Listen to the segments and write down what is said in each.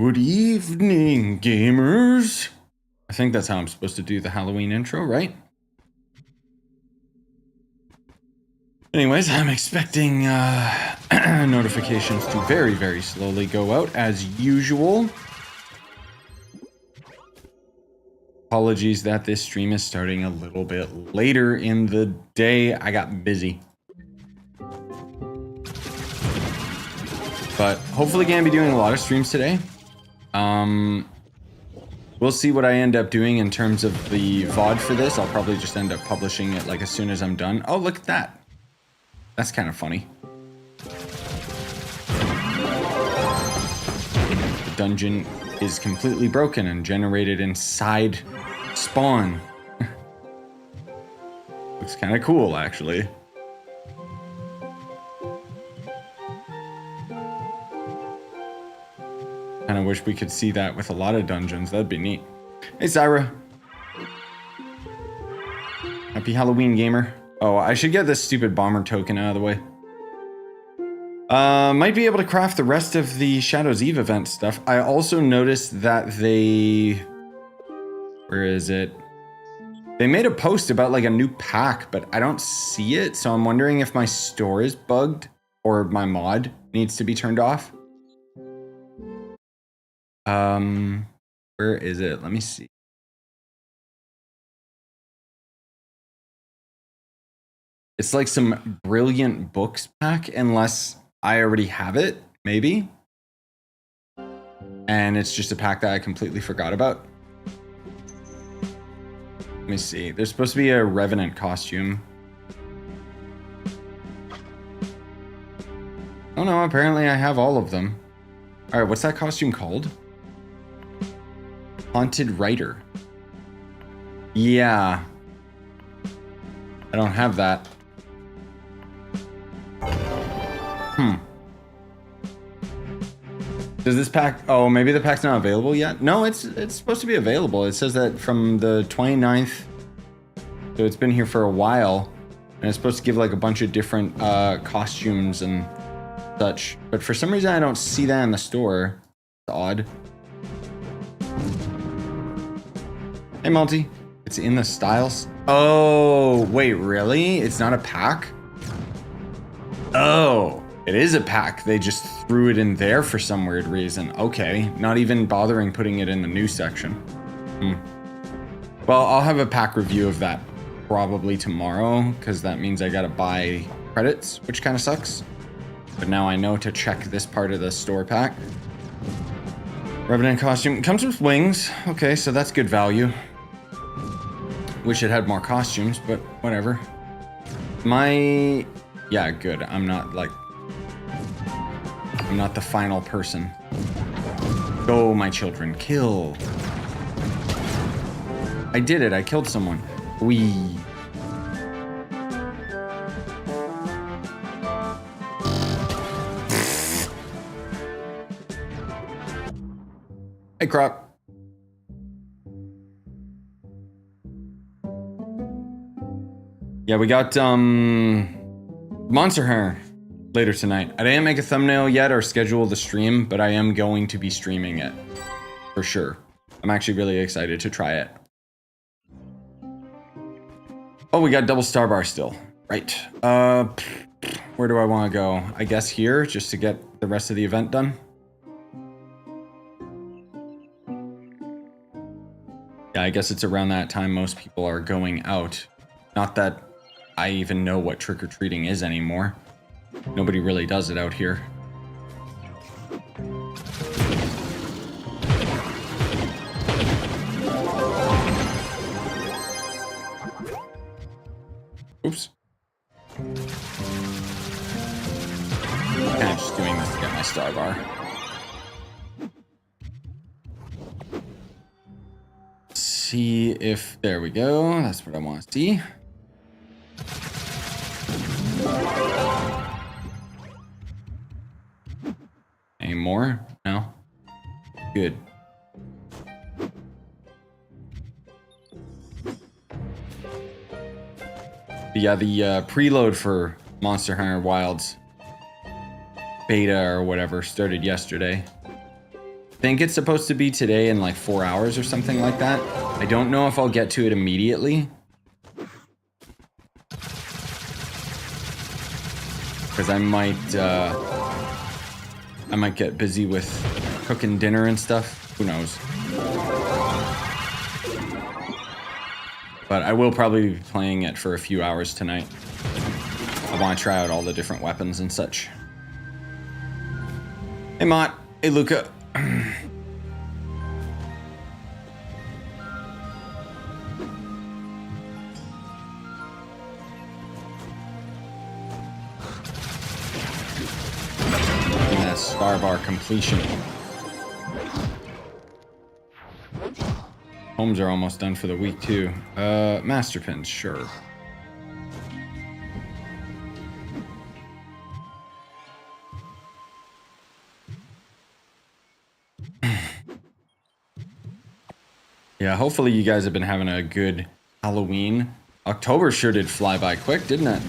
Good evening, gamers. I think that's how I'm supposed to do the Halloween intro, right? Anyways, I'm expecting notifications to very, very slowly go out as usual. Apologies that this stream is starting a little bit later in the day. I got busy. But hopefully gonna be doing a lot of streams today. We'll see what I end up doing in terms of the VOD for this. I'll probably just end up publishing it like as soon as I'm done. Oh, look at that. That's kind of funny. The dungeon is completely broken and generated inside spawn. Looks kind of cool, actually. Kind of wish we could see that with a lot of dungeons. That'd be neat. Hey, Syra. Happy Halloween, gamer. Oh, I should get this stupid bomber token out of the way. Might be able to craft the rest of the Shadow's Eve event stuff. I also noticed that they... Where is it? They made a post about like a new pack, but I don't see it. So I'm wondering if my store is bugged or my mod needs to be turned off. Where is it? Let me see. It's like some brilliant books pack, unless I already have it, maybe. And it's just a pack that I completely forgot about. Let me see. There's supposed to be a Revenant costume. Oh no, apparently I have all of them. Alright, what's that costume called? Haunted Writer. Yeah. I don't have that. Does this pack... Oh, maybe the pack's not available yet? No, it's supposed to be available. It says that from the 29th. So it's been here for a while. And it's supposed to give like a bunch of different costumes and such. But for some reason I don't see that in the store. It's odd. Hey, Multi. It's in the styles. Oh, wait, really? It's not a pack? Oh, it is a pack. They just threw it in there for some weird reason. Okay, not even bothering putting it in the new section. Well, I'll have a pack review of that probably tomorrow, because that means I gotta buy credits, which kind of sucks. But now I know to check this part of the store pack. Revenant costume comes with wings. Okay, so that's good value. Wish it had more costumes, but whatever. Yeah, good. I'm not the final person. Go, my children, kill. I did it. I killed someone. Wee. Hey, Croc. Yeah, we got Monster Hunter later tonight. I didn't make a thumbnail yet or schedule the stream, but I am going to be streaming it for sure. I'm actually really excited to try it. Oh, we got double star bar still. Right. Where do I want to go? I guess here, just to get the rest of the event done. Yeah, I guess it's around that time most people are going out. Not that I even know what trick-or-treating is anymore. Nobody really does it out here. Oops. Kind of just doing this to get my star bar. See if... There we go. That's what I want to see. Any more? No? Good. Yeah, the preload for Monster Hunter Wilds beta or whatever started yesterday. think it's supposed to be today in like 4 hours or something like that. I don't know if I'll get to it immediately. Because I might get busy with cooking dinner and stuff. Who knows? But I will probably be playing it for a few hours tonight. I want to try out all the different weapons and such. Hey, Mott. Hey, Luca. That star bar completion. Homes are almost done for the week, too. Master pins, sure. Yeah, hopefully you guys have been having a good Halloween. October sure did fly by quick, didn't it?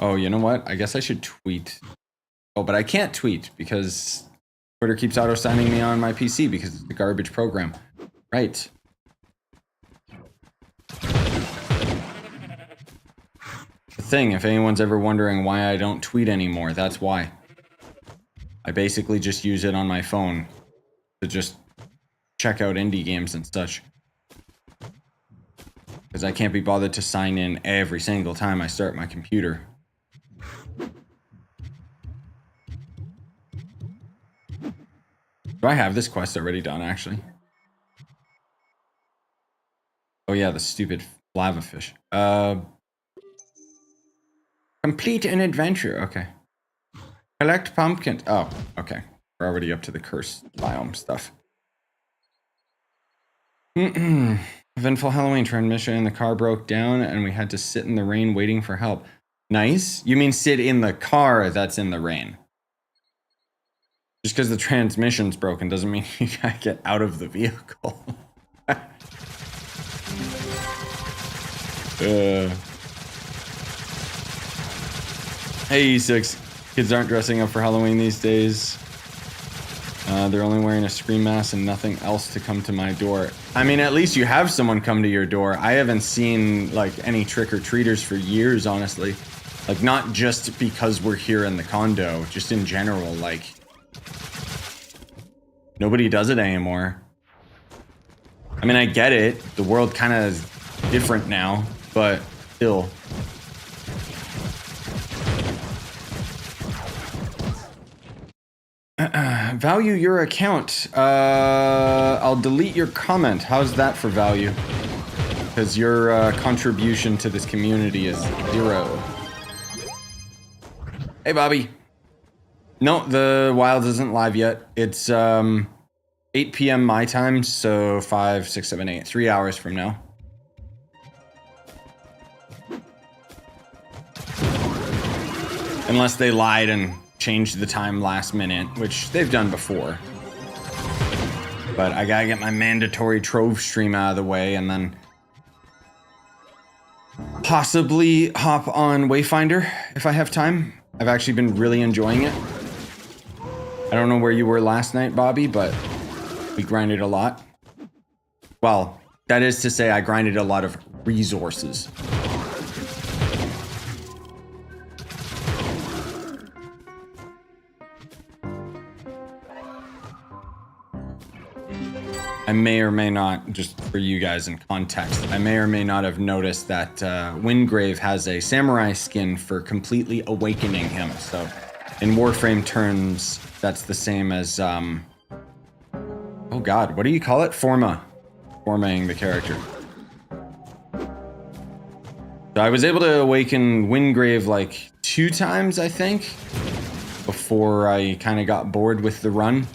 Oh, you know what? I guess I should tweet. Oh, but I can't tweet because Twitter keeps auto-signing me on my PC because it's a garbage program. Right. The thing, if anyone's ever wondering why I don't tweet anymore, that's why. I basically just use it on my phone to just check out indie games and such. Because I can't be bothered to sign in every single time I start my computer. Do I have this quest already done, actually? Oh yeah, the stupid lava fish. Complete an adventure. Okay. Collect pumpkins. Oh, okay. We're already up to the cursed biome stuff. Eventful Halloween transmission and the car broke down and we had to sit in the rain waiting for help. Nice. You mean sit in the car that's in the rain? Just because the transmission's broken doesn't mean you gotta get out of the vehicle. Hey, E6. Kids aren't dressing up for Halloween these days. They're only wearing a scream mask and nothing else to come to my door. I mean, at least you have someone come to your door. I haven't seen, like, any trick-or-treaters for years, honestly. Like, not just because we're here in the condo, just in general, like... Nobody does it anymore. I mean, I get it. The world kind of is different now, but still. Value your account. I'll delete your comment. How's that for value? Because your contribution to this community is 0. Hey, Bobby. No, the Wilds isn't live yet. It's 8 p.m. my time, so 5, 6, 7, 8. 3 hours from now. Unless they lied and changed the time last minute, which they've done before. But I gotta get my mandatory Trove stream out of the way and then possibly hop on Wayfinder if I have time. I've actually been really enjoying it. I don't know where you were last night, Bobby, but we grinded a lot. Well, that is to say I grinded a lot of resources. I may or may not, just for you guys in context, I may or may not have noticed that Windgrave has a samurai skin for completely awakening him. So in Warframe terms, that's the same as, oh god, what do you call it? Formaing the character. So I was able to awaken Windgrave like 2 times, I think, before I kind of got bored with the run.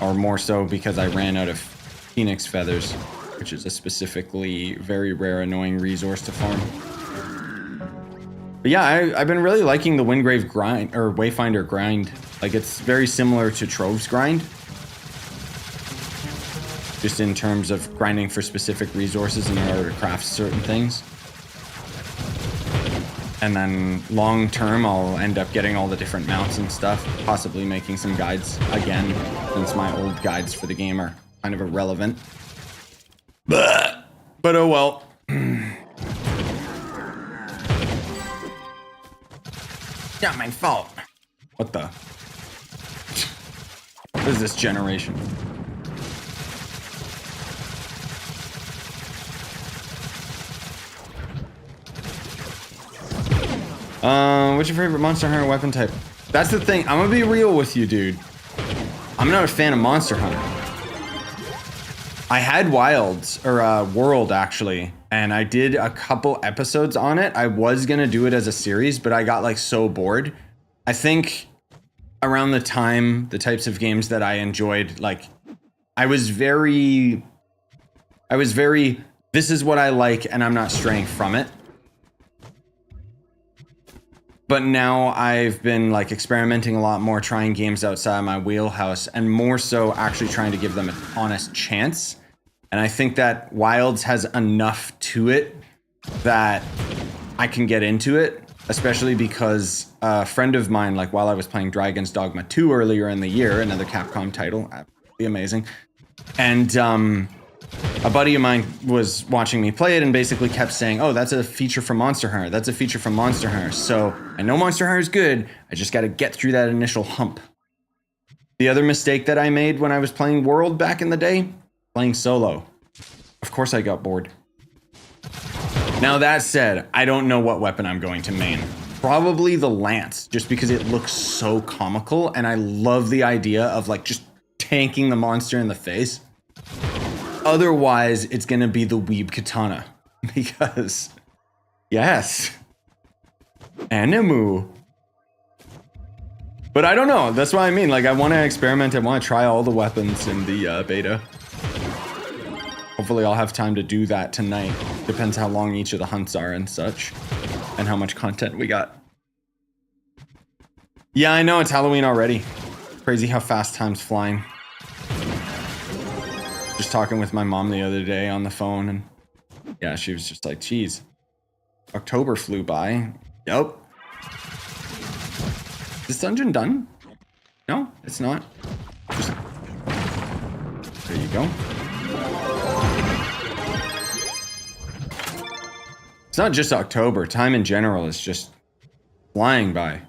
Or more so because I ran out of Phoenix Feathers, which is a specifically very rare, annoying resource to farm. But yeah, I've been really liking the Windgrave grind, or Wayfinder grind. Like, it's very similar to Trove's grind. just in terms of grinding for specific resources in order to craft certain things. And then long term, I'll end up getting all the different mounts and stuff, possibly making some guides again, since my old guides for the game are kind of irrelevant. But oh well. Not my fault. What the? What is this generation? What's your favorite Monster Hunter weapon type? That's the thing. I'm gonna be real with you, dude. I'm not a fan of Monster Hunter. I had Wilds, or World actually, and I did a couple episodes on it. I was gonna do it as a series, but I got like so bored. I think around the time, the types of games that I enjoyed, like I was very, this is what I like and I'm not straying from it. But now I've been like experimenting a lot more, trying games outside my wheelhouse, and more so actually trying to give them an honest chance. And I think that Wilds has enough to it that I can get into it, especially because a friend of mine, like while I was playing Dragon's Dogma 2 earlier in the year, another Capcom title, absolutely amazing. And a buddy of mine was watching me play it and basically kept saying, oh, that's a feature from Monster Hunter. That's a feature from Monster Hunter. So I know Monster Hunter is good. I just got to get through that initial hump. The other mistake that I made when I was playing World back in the day, playing solo. Of course I got bored. Now that said, I don't know what weapon I'm going to main. Probably the Lance, just because it looks so comical and I love the idea of like just tanking the monster in the face. Otherwise, it's going to be the Weeb Katana. Because, yes. Animu. But I don't know. That's what I mean. Like, I want to experiment. I want to try all the weapons in the beta. Hopefully, I'll have time to do that tonight. Depends how long each of the hunts are and such. And how much content we got. Yeah, I know. It's Halloween already. Crazy how fast time's flying. Just talking with my mom the other day on the phone, and yeah, she was just like, geez, October flew by. Yup. Is this dungeon done? No, it's not. Just... There you go. It's not just October. Time in general is just flying by.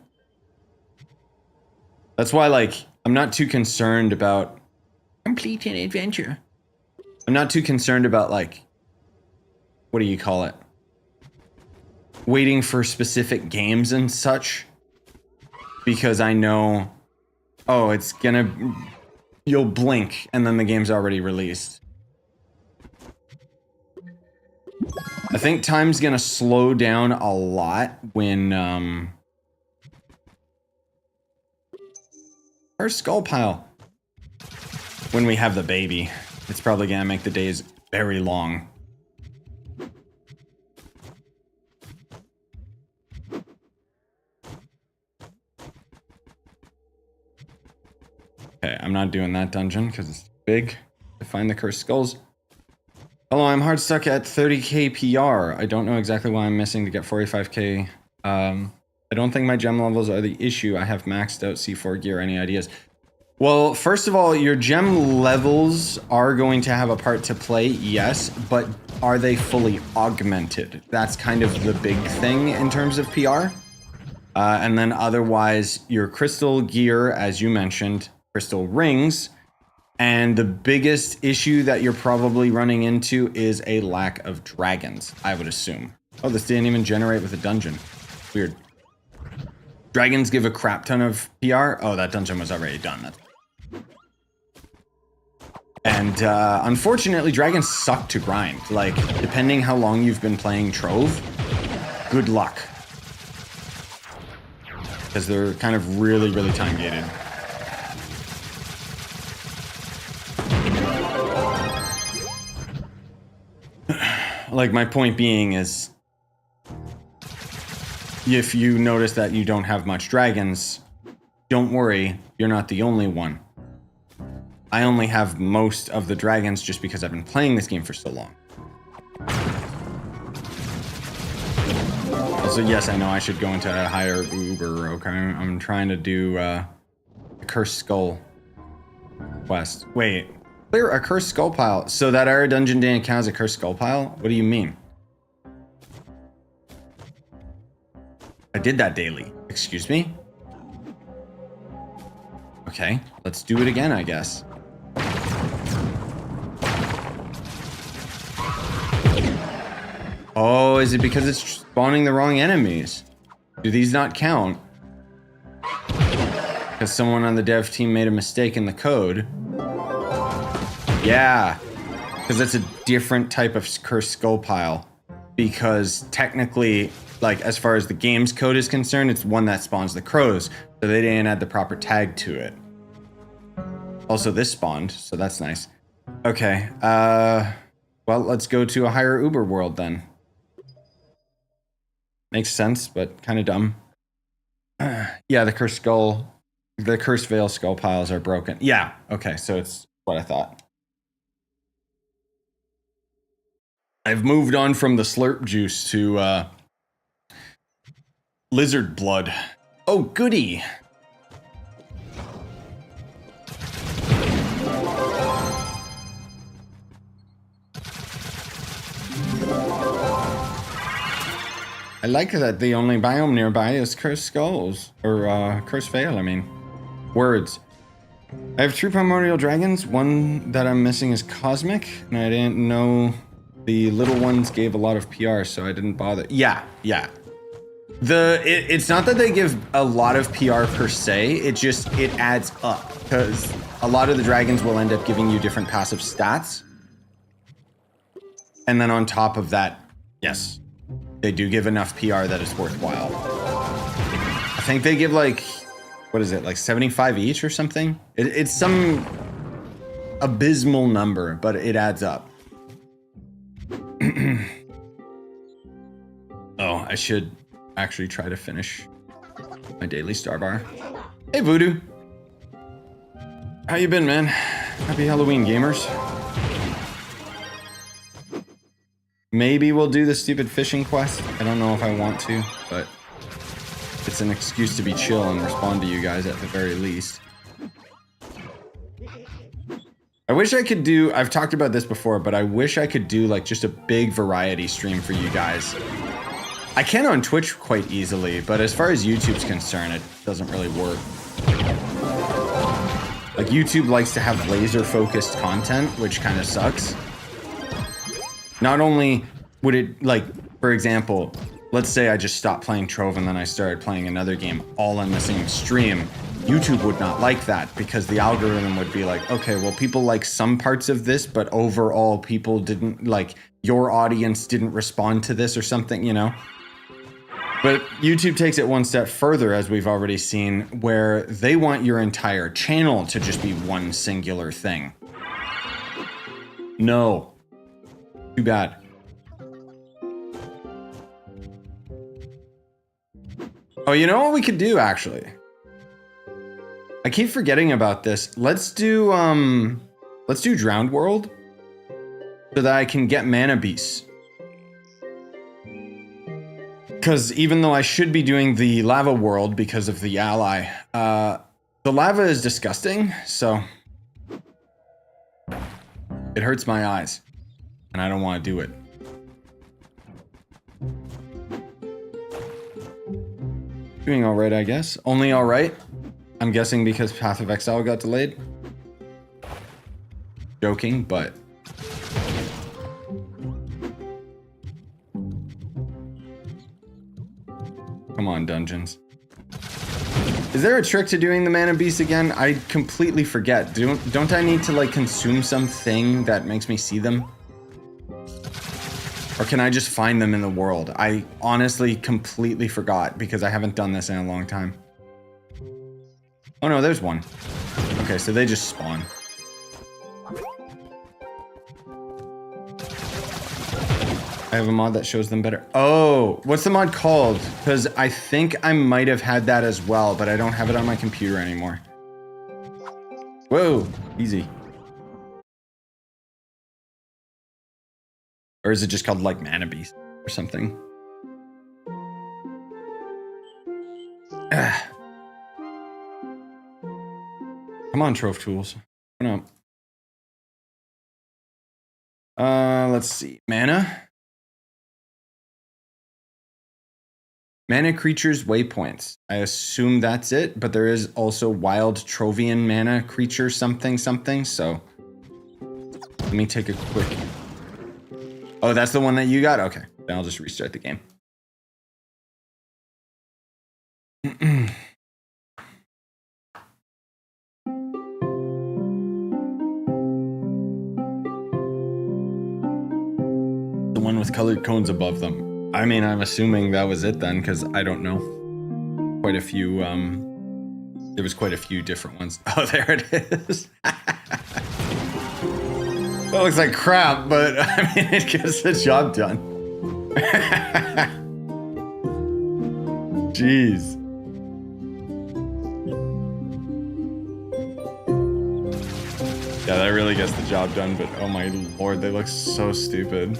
That's why, like, I'm not too concerned about completing an adventure. I'm not too concerned about, like, what do you call it? Waiting for specific games and such. Because I know, oh, it's gonna, you'll blink and then the game's already released. I think time's gonna slow down a lot when, our skull pile. When we have the baby. It's probably gonna make the days very long. Okay, I'm not doing that dungeon because it's big. To find the cursed skulls. Hello, I'm hard stuck at 30k PR. I don't know exactly why I'm missing to get 45k. I don't think my gem levels are the issue. I have maxed out C4 gear. Any ideas? Well, first of all, your gem levels are going to have a part to play, yes, but are they fully augmented? That's kind of the big thing in terms of PR. And then otherwise, your crystal gear, as you mentioned, crystal rings, and the biggest issue that you're probably running into is a lack of dragons, I would assume. Oh, this didn't even generate with a dungeon. Weird. Dragons give a crap ton of PR. Oh, that dungeon was already done. That's... And unfortunately, dragons suck to grind. Like, depending how long you've been playing Trove, good luck. Because they're kind of really, really time-gated. Like, my point being is, if you notice that you don't have much dragons, don't worry, you're not the only one. I only have most of the dragons just because I've been playing this game for so long. Also, yes, I know I should go into a higher Uber, okay? I'm trying to do a Cursed Skull quest. Wait, clear a Cursed Skull pile. So that our dungeon didn't count as a Cursed Skull pile? What do you mean? I did that daily. Excuse me? Okay, let's do it again, I guess. Oh, is it because it's spawning the wrong enemies? Do these not count? Because someone on the dev team made a mistake in the code. Yeah, because that's a different type of Cursed Skull pile. Because technically, like as far as the game's code is concerned, it's one that spawns the crows. So they didn't add the proper tag to it. Also, this spawned, so that's nice. Okay, well, let's go to a higher Uber world then. Makes sense, but kind of dumb. Yeah, the Cursed Veil Skull piles are broken. Yeah, okay, so it's what I thought. I've moved on from the slurp juice to lizard blood. Oh, goody. I like that the only biome nearby is Cursed Skulls. Or, Cursed Veil, I mean. Words. I have 3 primordial dragons. One that I'm missing is Cosmic. And I didn't know the little ones gave a lot of PR, so I didn't bother. Yeah. It's not that they give a lot of PR per se. It adds up. Because a lot of the dragons will end up giving you different passive stats. And then on top of that, yes. They do give enough PR that it's worthwhile. I think they give like, what is it, like 75 each or something? It's some abysmal number, but it adds up. Oh, I should actually try to finish my daily star bar. Hey, Voodoo. How you been, man? Happy Halloween, gamers. Maybe we'll do the stupid fishing quest. I don't know if I want to, but it's an excuse to be chill and respond to you guys at the very least. I wish I could do, I've talked about this before, but I wish I could do like just a big variety stream for you guys. I can on Twitch quite easily, but as far as YouTube's concerned, it doesn't really work. Like YouTube likes to have laser focused content, which kind of sucks. Not only would it, like, for example, let's say I just stopped playing Trove and then I started playing another game all in the same stream. YouTube would not like that because the algorithm would be like, okay, well, people like some parts of this, but overall people didn't, like, your audience didn't respond to this or something, you know? But YouTube takes it one step further, as we've already seen, where they want your entire channel to just be one singular thing. No. Too bad. Oh, you know what we could do, actually? I keep forgetting about this. Let's do Drowned World so that I can get mana beasts. Because even though I should be doing the lava world because of the ally, the lava is disgusting, so it hurts my eyes. And I don't want to do it. Doing all right, I guess. Only all right. I'm guessing because Path of Exile got delayed. Joking, but come on, dungeons. Is there a trick to doing the mana beast again? I completely forget. Don't I need to like consume something that makes me see them? Or can I just find them in the world? I honestly completely forgot because I haven't done this in a long time. Oh no, there's one. Okay, so they just spawn. I have a mod that shows them better. Oh, what's the mod called? Because I think I might have had that as well, but I don't have it on my computer anymore. Whoa, easy. Or is it just called like Mana Beast or something? Come on, Trove Tools. Open up. Let's see. Mana. Mana creatures waypoints. I assume that's it, but there is also wild Trovian mana creature something something, so let me take a quick. Oh, that's the one that you got? Okay. Then I'll just restart the game. The one with colored cones above them. I mean, I'm assuming that was it then, because I don't know. Quite a few, there was quite a few different ones. Oh, there it is. That looks like crap, but I mean, it gets the job done. Jeez. Yeah, that really gets the job done, but oh my lord, they look so stupid.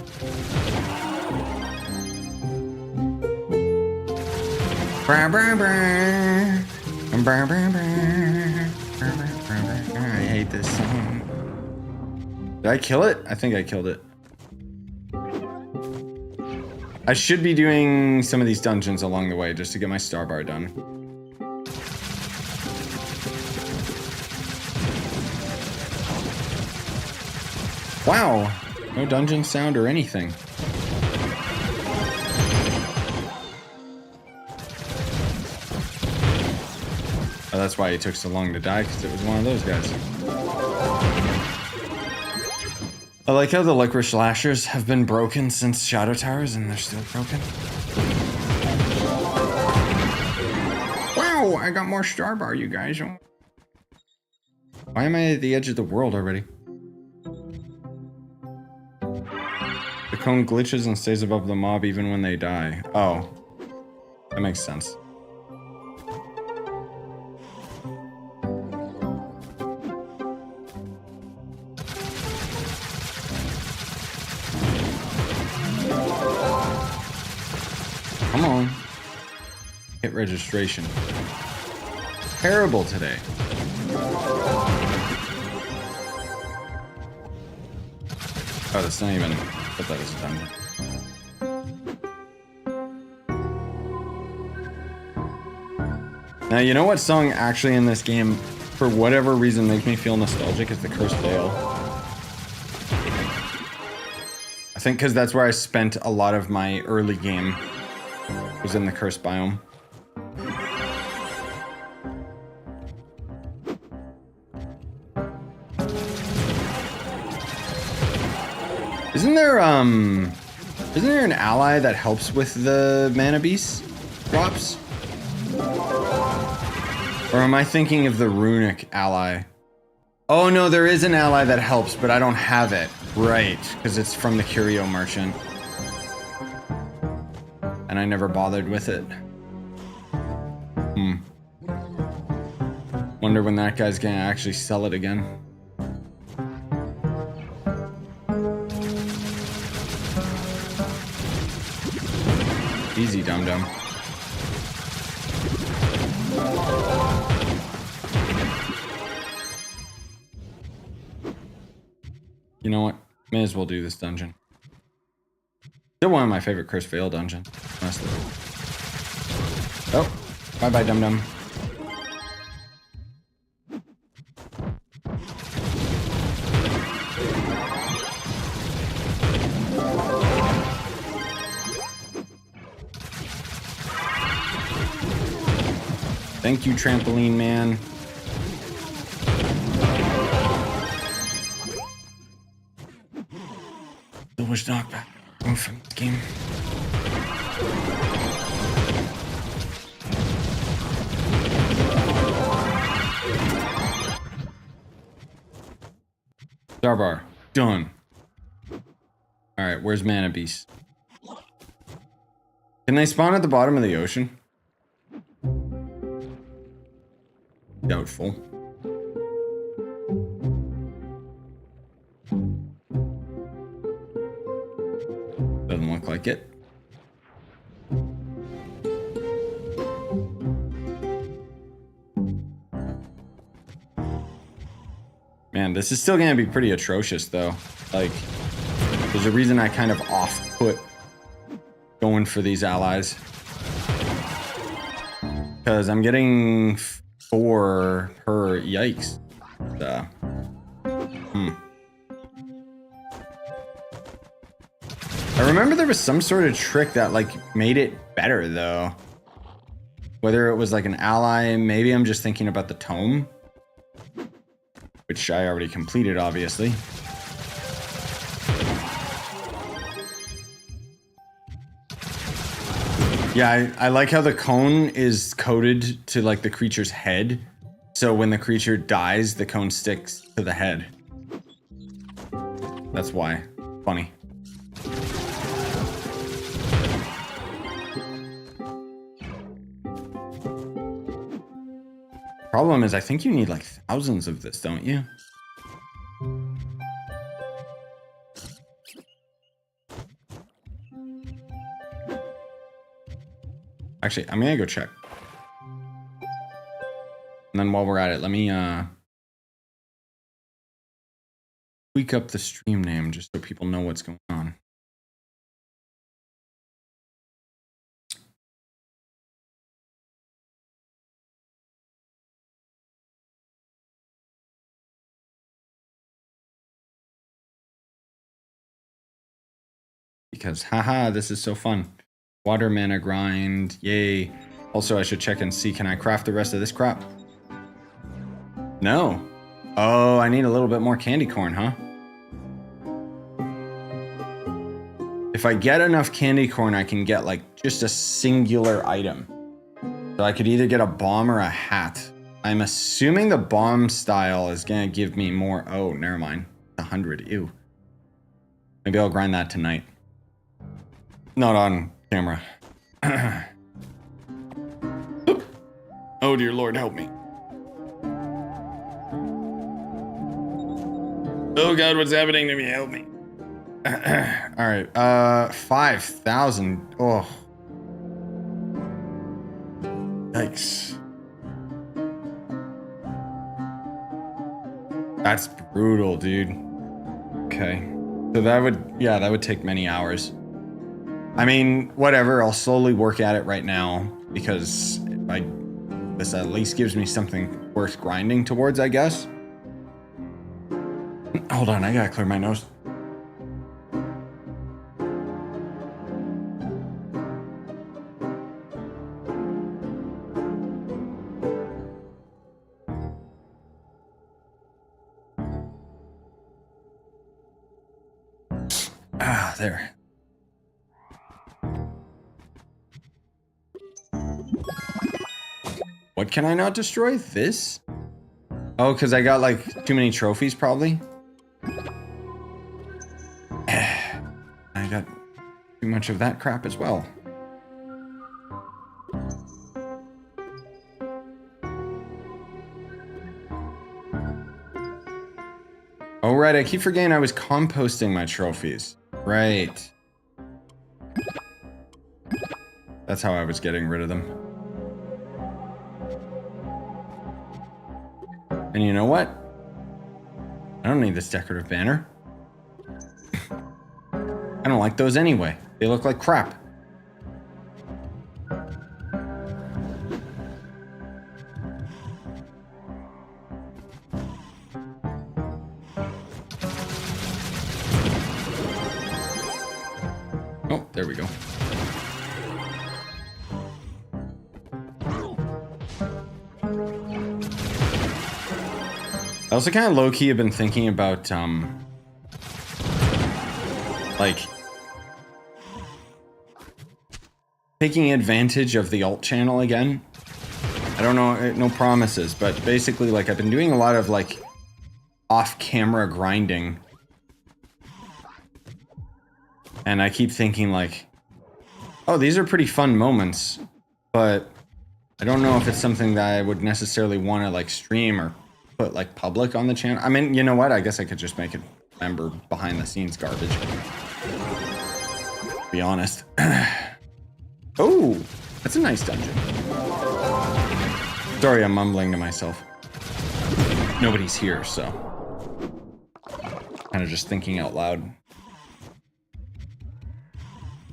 I hate this song. Did I kill it? I think I killed it. I should be doing some of these dungeons along the way just to get my star bar done. Wow, no dungeon sound or anything. Oh, that's why it took so long to die, because it was one of those guys. I like how the licorice slashers have been broken since Shadow Towers, and they're still broken. Wow, I got more star bar, you guys. Why am I at the edge of the world already? The cone glitches and stays above the mob even when they die. Oh, that makes sense. Come on. Hit registration. Terrible today. Oh, that's not even... I thought that was done. Now, you know what song actually in this game, for whatever reason, makes me feel nostalgic is the Cursed Vale. I think because that's where I spent a lot of my early game. Was in the Cursed biome. Isn't there an ally that helps with the mana beast drops? Or am I thinking of the runic ally? Oh no, there is an ally that helps, but I don't have it. Right, because it's from the Curio Merchant. And I never bothered with it. Wonder when that guy's gonna actually sell it again. Easy, dum-dum. You know what? May as well do this dungeon. Still one of my favorite Cursed Vale dungeons, honestly. Oh, bye-bye, dum-dum. Thank you, Trampoline Man. Still wish knockback from the game. Starbar, done. Alright, where's Mana Beast? Can they spawn at the bottom of the ocean? Doubtful. look like it. Man, this is still going to be pretty atrocious, though. Like, there's a reason I kind of off-put going for these allies. Because I'm getting 4 per... Yikes. I remember there was some sort of trick that, like, made it better, though. Whether it was, like, an ally... Maybe I'm just thinking about the tome. Which I already completed, obviously. Yeah, I like how the cone is coded to, like, the creature's head. So when the creature dies, the cone sticks to the head. That's why. Funny. Problem is, I think you need like thousands of this, don't you? Actually, I'm gonna go check. And then while we're at it, let me tweak up the stream name just so people know what's going on. Because, haha, this is so fun. Water mana grind, yay. Also, I should check and see, can I craft the rest of this crap? No. Oh, I need a little bit more candy corn, huh? If I get enough candy corn, I can get, like, just a singular item. So I could either get a bomb or a hat. I'm assuming the bomb style is gonna give me more... Oh, never mind. 100, ew. Maybe I'll grind that tonight. Not on camera. Oh dear Lord, help me. Oh God, what's happening to me? Help me. Alright, 5,000. Oh. Yikes. That's brutal, dude. Okay. So that would, yeah, that would take many hours. I mean, whatever, I'll slowly work at it right now, because this at least gives me something worth grinding towards, I guess. Hold on, I gotta clear my nose. Ah, there. What can I not destroy? This? Oh, because I got like too many trophies, probably. I got too much of that crap as well. Oh, right. I keep forgetting I was composting my trophies. Right. That's how I was getting rid of them. And you know what? I don't need this decorative banner. I don't like those anyway. They look like crap. Oh, there we go. I also kind of low-key have been thinking about, like, taking advantage of the alt channel again. I don't know, no promises, but basically, like, I've been doing a lot of, like, off-camera grinding. And I keep thinking, like, oh, these are pretty fun moments, but I don't know if it's something that I would necessarily want to, like, stream or put like public on the channel. I mean, you know what? I guess I could just make it member behind the scenes garbage. be honest. Oh, that's a nice dungeon. Sorry, I'm mumbling to myself. Nobody's here, so kind of just thinking out loud.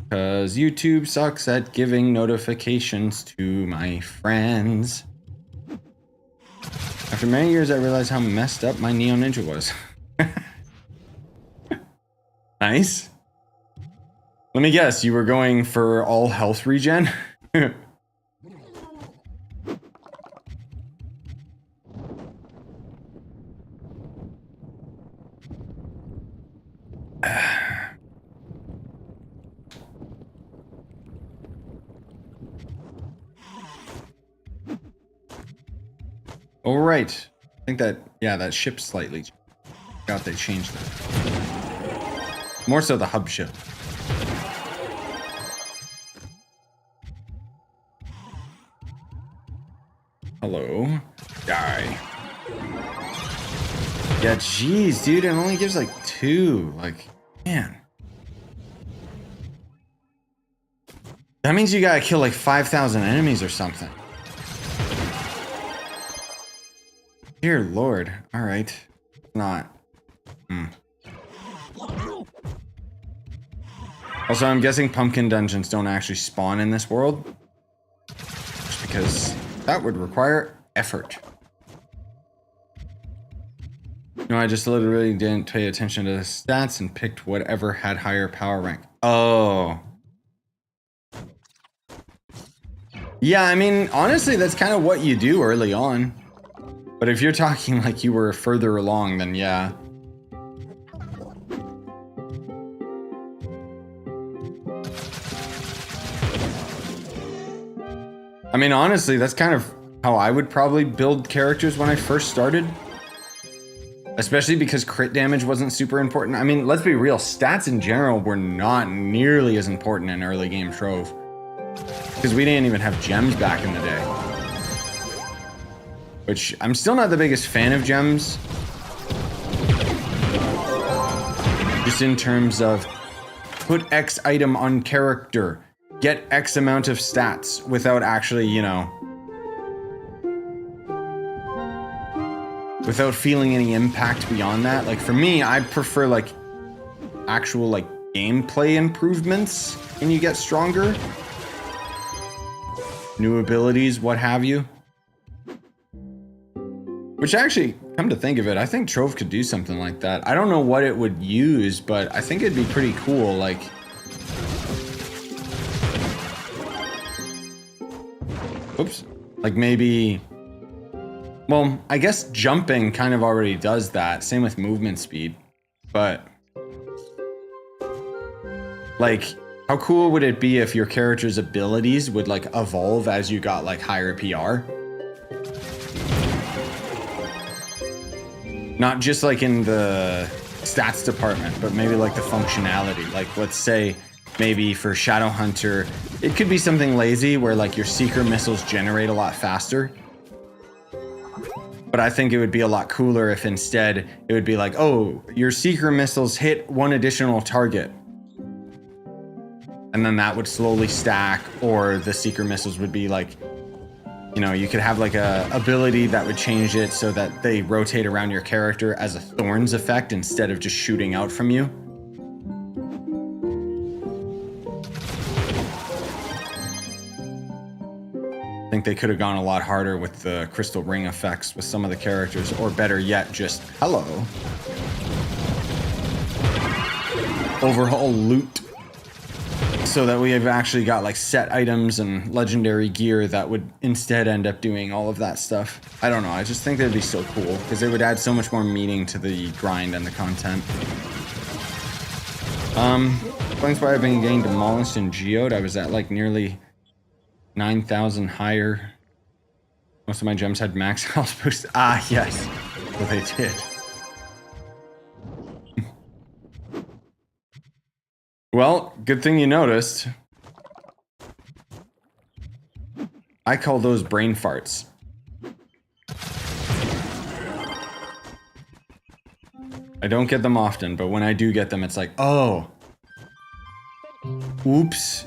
Because YouTube sucks at giving notifications to my friends. After many years, I realized how messed up my Neo Ninja was. Nice. Let me guess, you were going for all health regen? All right. I think that, yeah, that ship slightly. Forgot they changed that. More so the hub ship. Hello. Die. Yeah, jeez, dude, it only gives like 2. Like, man. That means you gotta kill like 5,000 enemies or something. Dear Lord. Alright. Not. Also, I'm guessing pumpkin dungeons don't actually spawn in this world. Just because that would require effort. No, I just literally didn't pay attention to the stats and picked whatever had higher power rank. Oh. Yeah, I mean, honestly, that's kind of what you do early on. But if you're talking like you were further along, then yeah. I mean, honestly, that's kind of how I would probably build characters when I first started. Especially because crit damage wasn't super important. I mean, let's be real, stats in general were not nearly as important in early game Trove. Because we didn't even have gems back in the day. Which, I'm still not the biggest fan of gems. Just in terms of, put X item on character, get X amount of stats, without actually, you know, without feeling any impact beyond that. Like, for me, I prefer, like, actual, like, gameplay improvements when you get stronger. New abilities, what have you. Which actually, come to think of it, I think Trove could do something like that. I don't know what it would use, but I think it'd be pretty cool, like... Oops. Like maybe... Well, I guess jumping kind of already does that. Same with movement speed. But... Like, how cool would it be if your character's abilities would, like, evolve as you got, like, higher PR? Not just, like, in the stats department, but maybe, like, the functionality. Like, let's say, maybe for Shadow Hunter, it could be something lazy where, like, your Seeker missiles generate a lot faster. But I think it would be a lot cooler if instead it would be like, oh, your Seeker missiles hit 1 additional target. And then that would slowly stack, or the Seeker missiles would be like, you know, you could have like a ability that would change it so that they rotate around your character as a thorns effect instead of just shooting out from you. I think they could have gone a lot harder with the crystal ring effects with some of the characters, or better yet, just hello. Overhaul loot. So that we have actually got like set items and legendary gear that would instead end up doing all of that stuff. I don't know, I just think that'd be so cool because it would add so much more meaning to the grind and the content. Thanks why I've been getting demolished in Geode. I was at like nearly 9,000 higher. Most of my gems had max health boost. Ah, yes. Well, they did. Well, good thing you noticed. I call those brain farts. I don't get them often, but when I do get them, it's like, oh. Oops.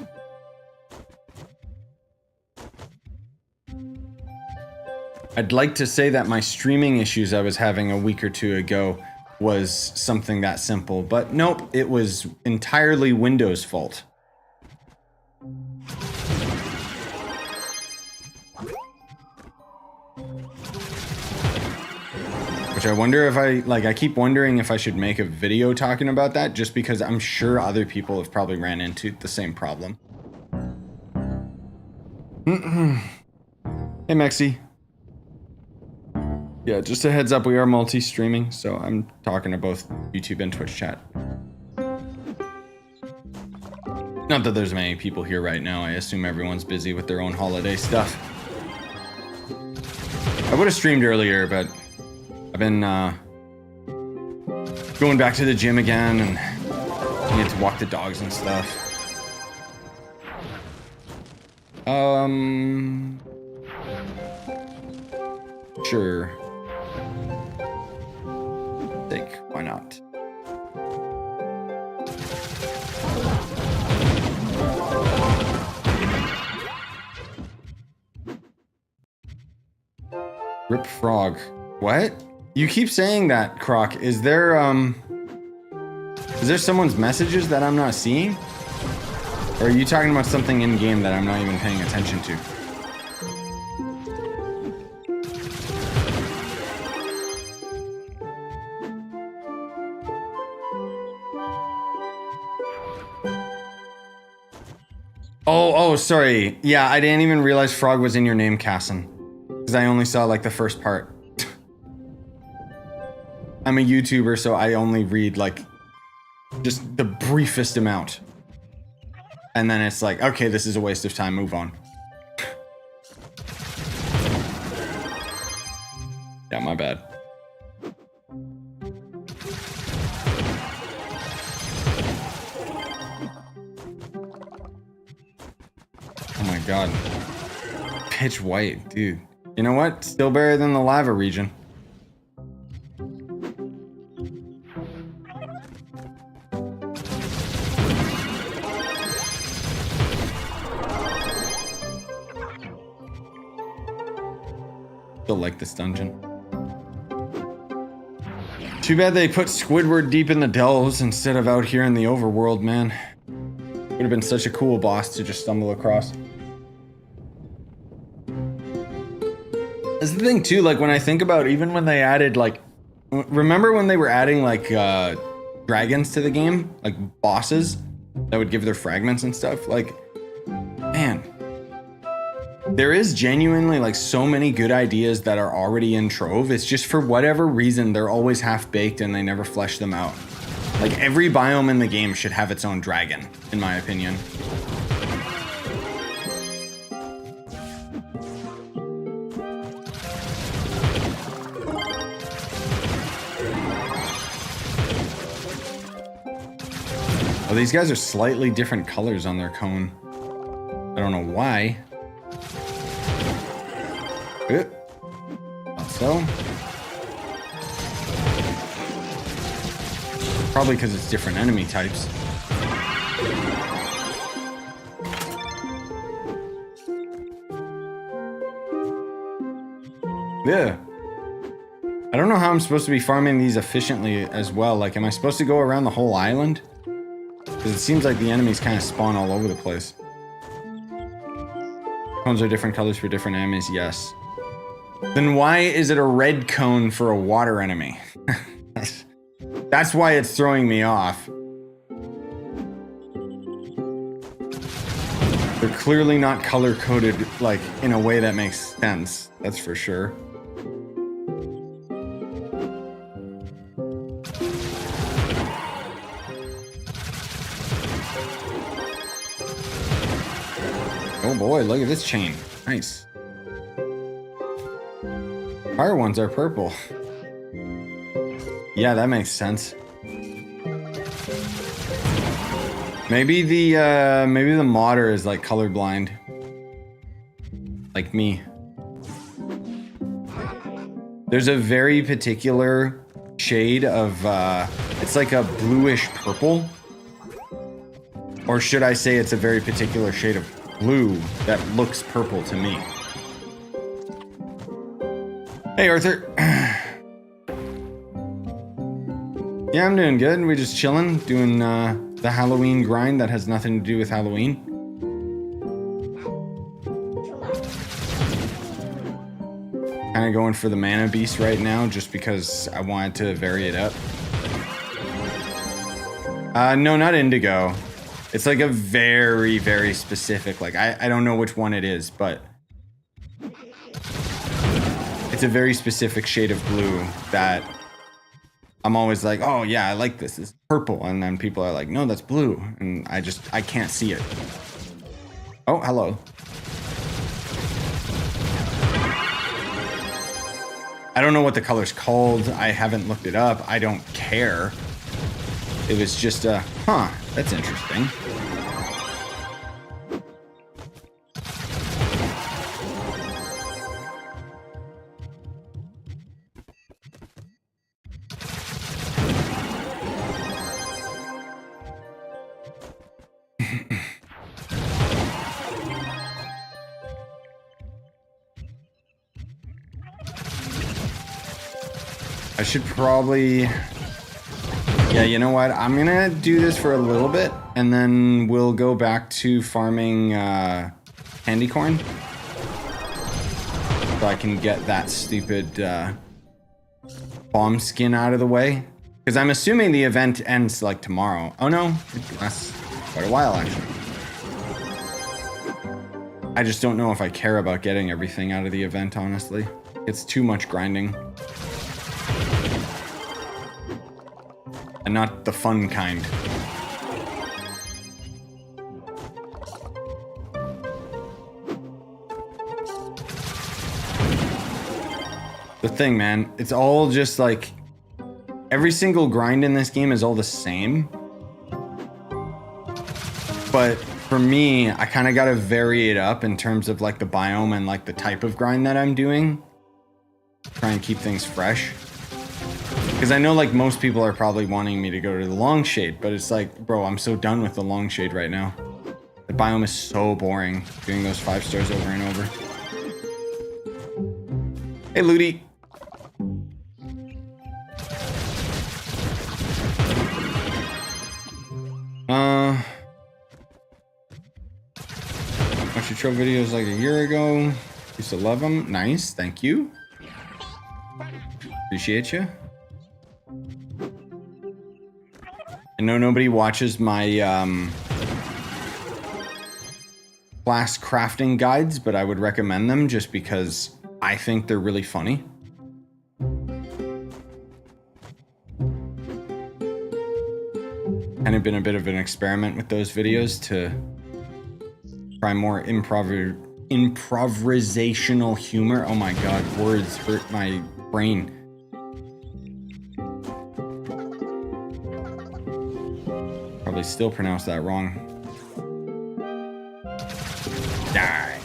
I'd like to say that my streaming issues I was having a week or two ago was something that simple, but nope, it was entirely Windows' fault. Which I wonder if I keep wondering if I should make a video talking about that, just because I'm sure other people have probably ran into the same problem. Hey, Mexi. Yeah, just a heads up, we are multi-streaming, so I'm talking to both YouTube and Twitch chat. Not that there's many people here right now, I assume everyone's busy with their own holiday stuff. I would have streamed earlier, but I've been going back to the gym again and I need to walk the dogs and stuff. Sure. Why not? Rip frog. What? You keep saying that, Croc. Is there someone's messages that I'm not seeing? Or are you talking about something in game that I'm not even paying attention to? Oh, sorry. Yeah, I didn't even realize frog was in your name, Casson. Because I only saw like the first part. I'm a YouTuber, so I only read like just the briefest amount. And then it's like, okay, this is a waste of time, move on. Yeah, my bad. Oh my god. Pitch white, dude. You know what? Still better than the lava region. Still like this dungeon. Too bad they put Squidward deep in the delves instead of out here in the overworld, man. Would have been such a cool boss to just stumble across. That's the thing too, like when I think about even when they added like, remember when they were adding like dragons to the game? Like bosses that would give their fragments and stuff? Like, man. There is genuinely like so many good ideas that are already in Trove. It's just for whatever reason, they're always half-baked and they never flesh them out. Like every biome in the game should have its own dragon, in my opinion. Oh, these guys are slightly different colors on their cone. I don't know why. Good. So. Probably because it's different enemy types. Yeah. I don't know how I'm supposed to be farming these efficiently as well. Like, am I supposed to go around the whole island? Because it seems like the enemies kind of spawn all over the place. Cones are different colors for different enemies, yes. Then why is it a red cone for a water enemy? That's why it's throwing me off. They're clearly not color-coded, like, in a way that makes sense. That's for sure. Oh boy, look at this chain. Nice. Fire ones are purple. Yeah, that makes sense. Maybe the modder is like colorblind. Like me. There's a very particular shade of it's like a bluish purple Or should I say it's a very particular shade of blue that looks purple to me. Hey, Arthur. Yeah, I'm doing good. We're just chilling, doing the Halloween grind that has nothing to do with Halloween. Kind of going for the mana beast right now just because I wanted to vary it up. No, not indigo. It's like a very, very specific, like, I don't know which one it is, but it's a very specific shade of blue that I'm always like, oh yeah, I like this. It's purple. And then people are like, no, that's blue. And I can't see it. Oh, hello. I don't know what the color's called. I haven't looked it up. I don't care. It was just huh, that's interesting. I should probably, yeah, you know what? I'm gonna do this for a little bit, and then we'll go back to farming candy corn, so I can get that stupid bomb skin out of the way. Because I'm assuming the event ends like tomorrow. Oh no, it lasts quite a while actually. I just don't know if I care about getting everything out of the event, honestly. It's too much grinding. And not the fun kind. The thing, man, it's all just like, every single grind in this game is all the same. But for me, I kind of got to vary it up in terms of like the biome and like the type of grind that I'm doing. Try and keep things fresh. Because I know like most people are probably wanting me to go to the long shade, but it's like, bro, I'm so done with the long shade right now. The biome is so boring, doing those 5 stars over and over. Hey, Ludi. Watched your Trove videos like a year ago. Used to love them. Nice, thank you. Appreciate you. I know nobody watches my class crafting guides, but I would recommend them just because I think they're really funny. Kind of been a bit of an experiment with those videos to try more improvisational humor. Oh my god, words hurt my brain. Probably still pronounce that wrong. Die.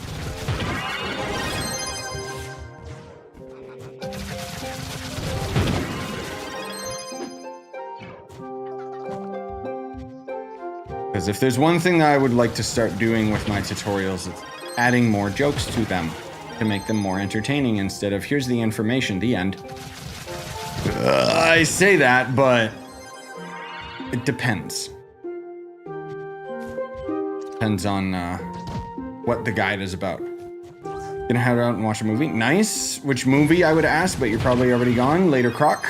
Because if there's one thing that I would like to start doing with my tutorials, it's adding more jokes to them to make them more entertaining instead of here's the information, the end. I say that, but it depends. Depends on what the guide is about. Gonna head out and watch a movie. Nice. Which movie, I would ask, but you're probably already gone. Later, Croc.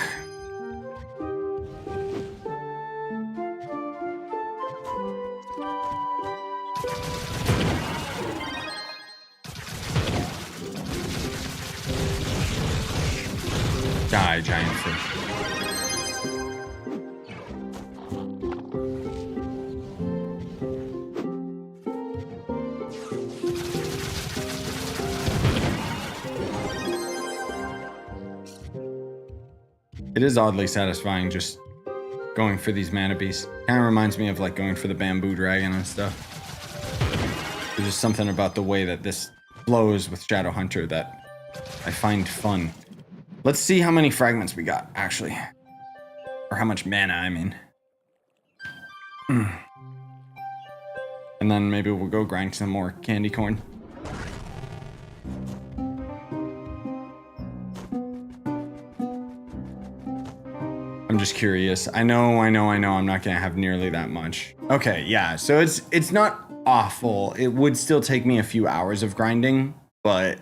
Die, giant fish. It is oddly satisfying just going for these mana beasts. Kind of reminds me of like going for the bamboo dragon and stuff. There's just something about the way that this flows with Shadowhunter that I find fun. Let's see how many fragments we got, actually. Or how much mana, I mean. And then maybe we'll go grind some more candy corn. I'm just curious. I know I'm not gonna have nearly that much. Okay, yeah, so it's not awful. It would still take me a few hours of grinding, but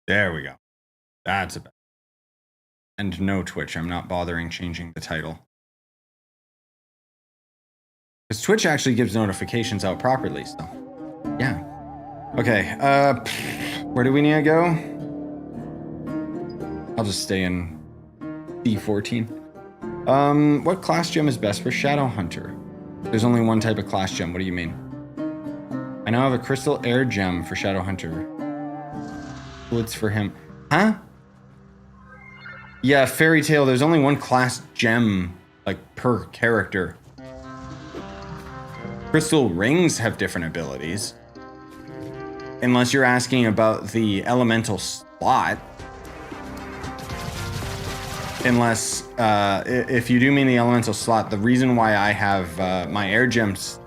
there we go. That's about. And no Twitch. I'm not bothering changing the title. Because Twitch actually gives notifications out properly, so yeah. Okay, where do we need to go? I'll just stay in D14. What class gem is best for Shadow Hunter? There's only one type of class gem. What do you mean? I now have a crystal air gem for Shadow Hunter. Bullets for him. Huh? Yeah, Fairy Tail, there's only one class gem, like, per character. Crystal rings have different abilities. Unless you're asking about the elemental slot. Unless, if you do mean the elemental slot, the reason why I have my air gems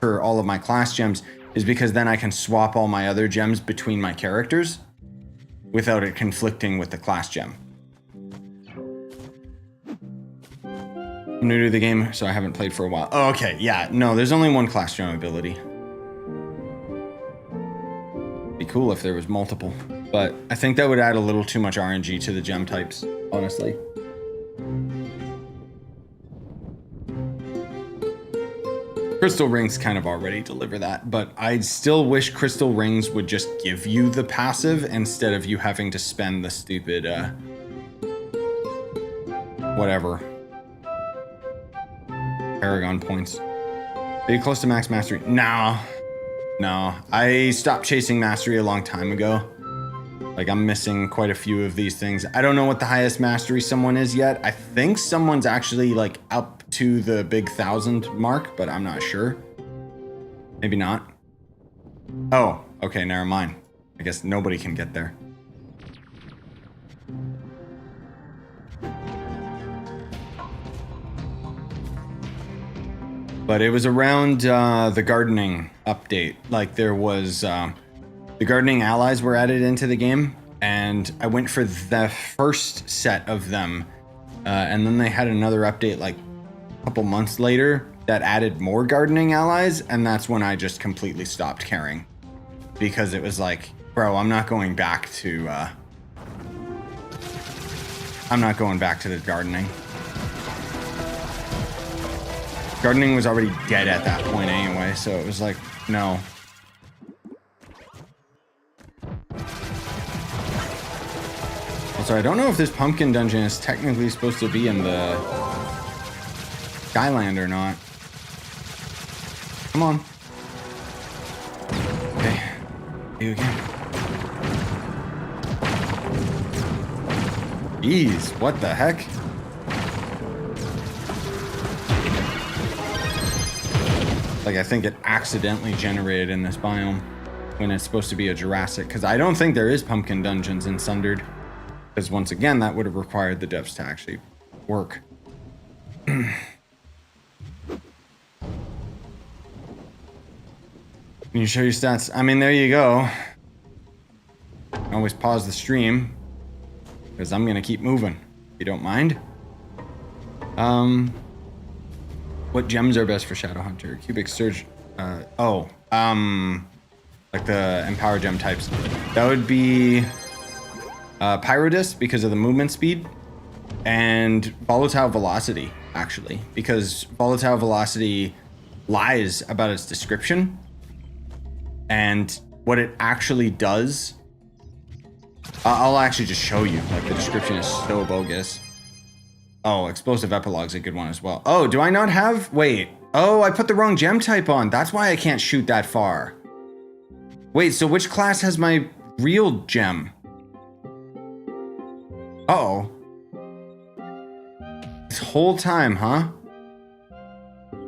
for all of my class gems is because then I can swap all my other gems between my characters without it conflicting with the class gem. I'm new to the game, so I haven't played for a while. Oh, okay, yeah, no, there's only one class gem ability. Be cool if there was multiple, but I think that would add a little too much RNG to the gem types, honestly. Crystal rings kind of already deliver that, but I still wish crystal rings would just give you the passive instead of you having to spend the stupid, whatever. Paragon points. Are you close to max mastery? No. I stopped chasing mastery a long time ago. Like, I'm missing quite a few of these things. I don't know what the highest mastery someone is yet. I think someone's actually, like, up to the big 1,000 mark, but I'm not sure. Maybe not. Oh, okay, never mind. I guess nobody can get there. But it was around the gardening update. Like, there was the gardening allies were added into the game, and I went for the first set of them, and then they had another update like a couple months later that added more gardening allies, and that's when I just completely stopped caring, because it was like, bro, I'm not going back to the gardening. Gardening was already dead at that point anyway, so it was like, no. Also, I don't know if this pumpkin dungeon is technically supposed to be in the Skyland or not. Come on. Okay. You again. Jeez, what the heck? Like, I think it accidentally generated in this biome when it's supposed to be a Jurassic, because I don't think there is pumpkin dungeons in Sundered, because once again, that would have required the devs to actually work. Can you show your stats? I mean, there you go. Always pause the stream, because I'm going to keep moving, if you don't mind. What gems are best for Shadow Hunter? Cubic Surge. Like the Empower gem types. That would be Pyrodis because of the movement speed, and Volatile Velocity, actually, because Volatile Velocity lies about its description, and what it actually does. I'll actually just show you. Like, the description is so bogus. Oh, Explosive Epilogue's a good one as well. Oh, do I not have... Wait. Oh, I put the wrong gem type on. That's why I can't shoot that far. Wait, so which class has my real gem? Uh-oh. This whole time, huh?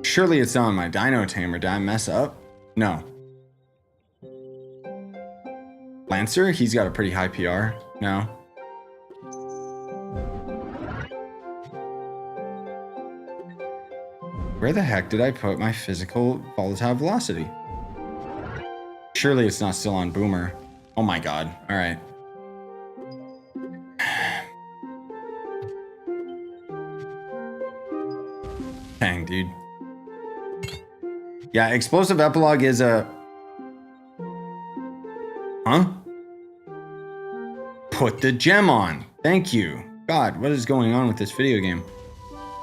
Surely it's not on my dino tamer. Did I mess up? No. Lancer? He's got a pretty high PR. No. Where the heck did I put my physical volatile velocity? Surely it's not still on Boomer. Oh my god. Alright. Dang, dude. Yeah, explosive epilogue is a... Huh? Put the gem on. Thank you. God, what is going on with this video game?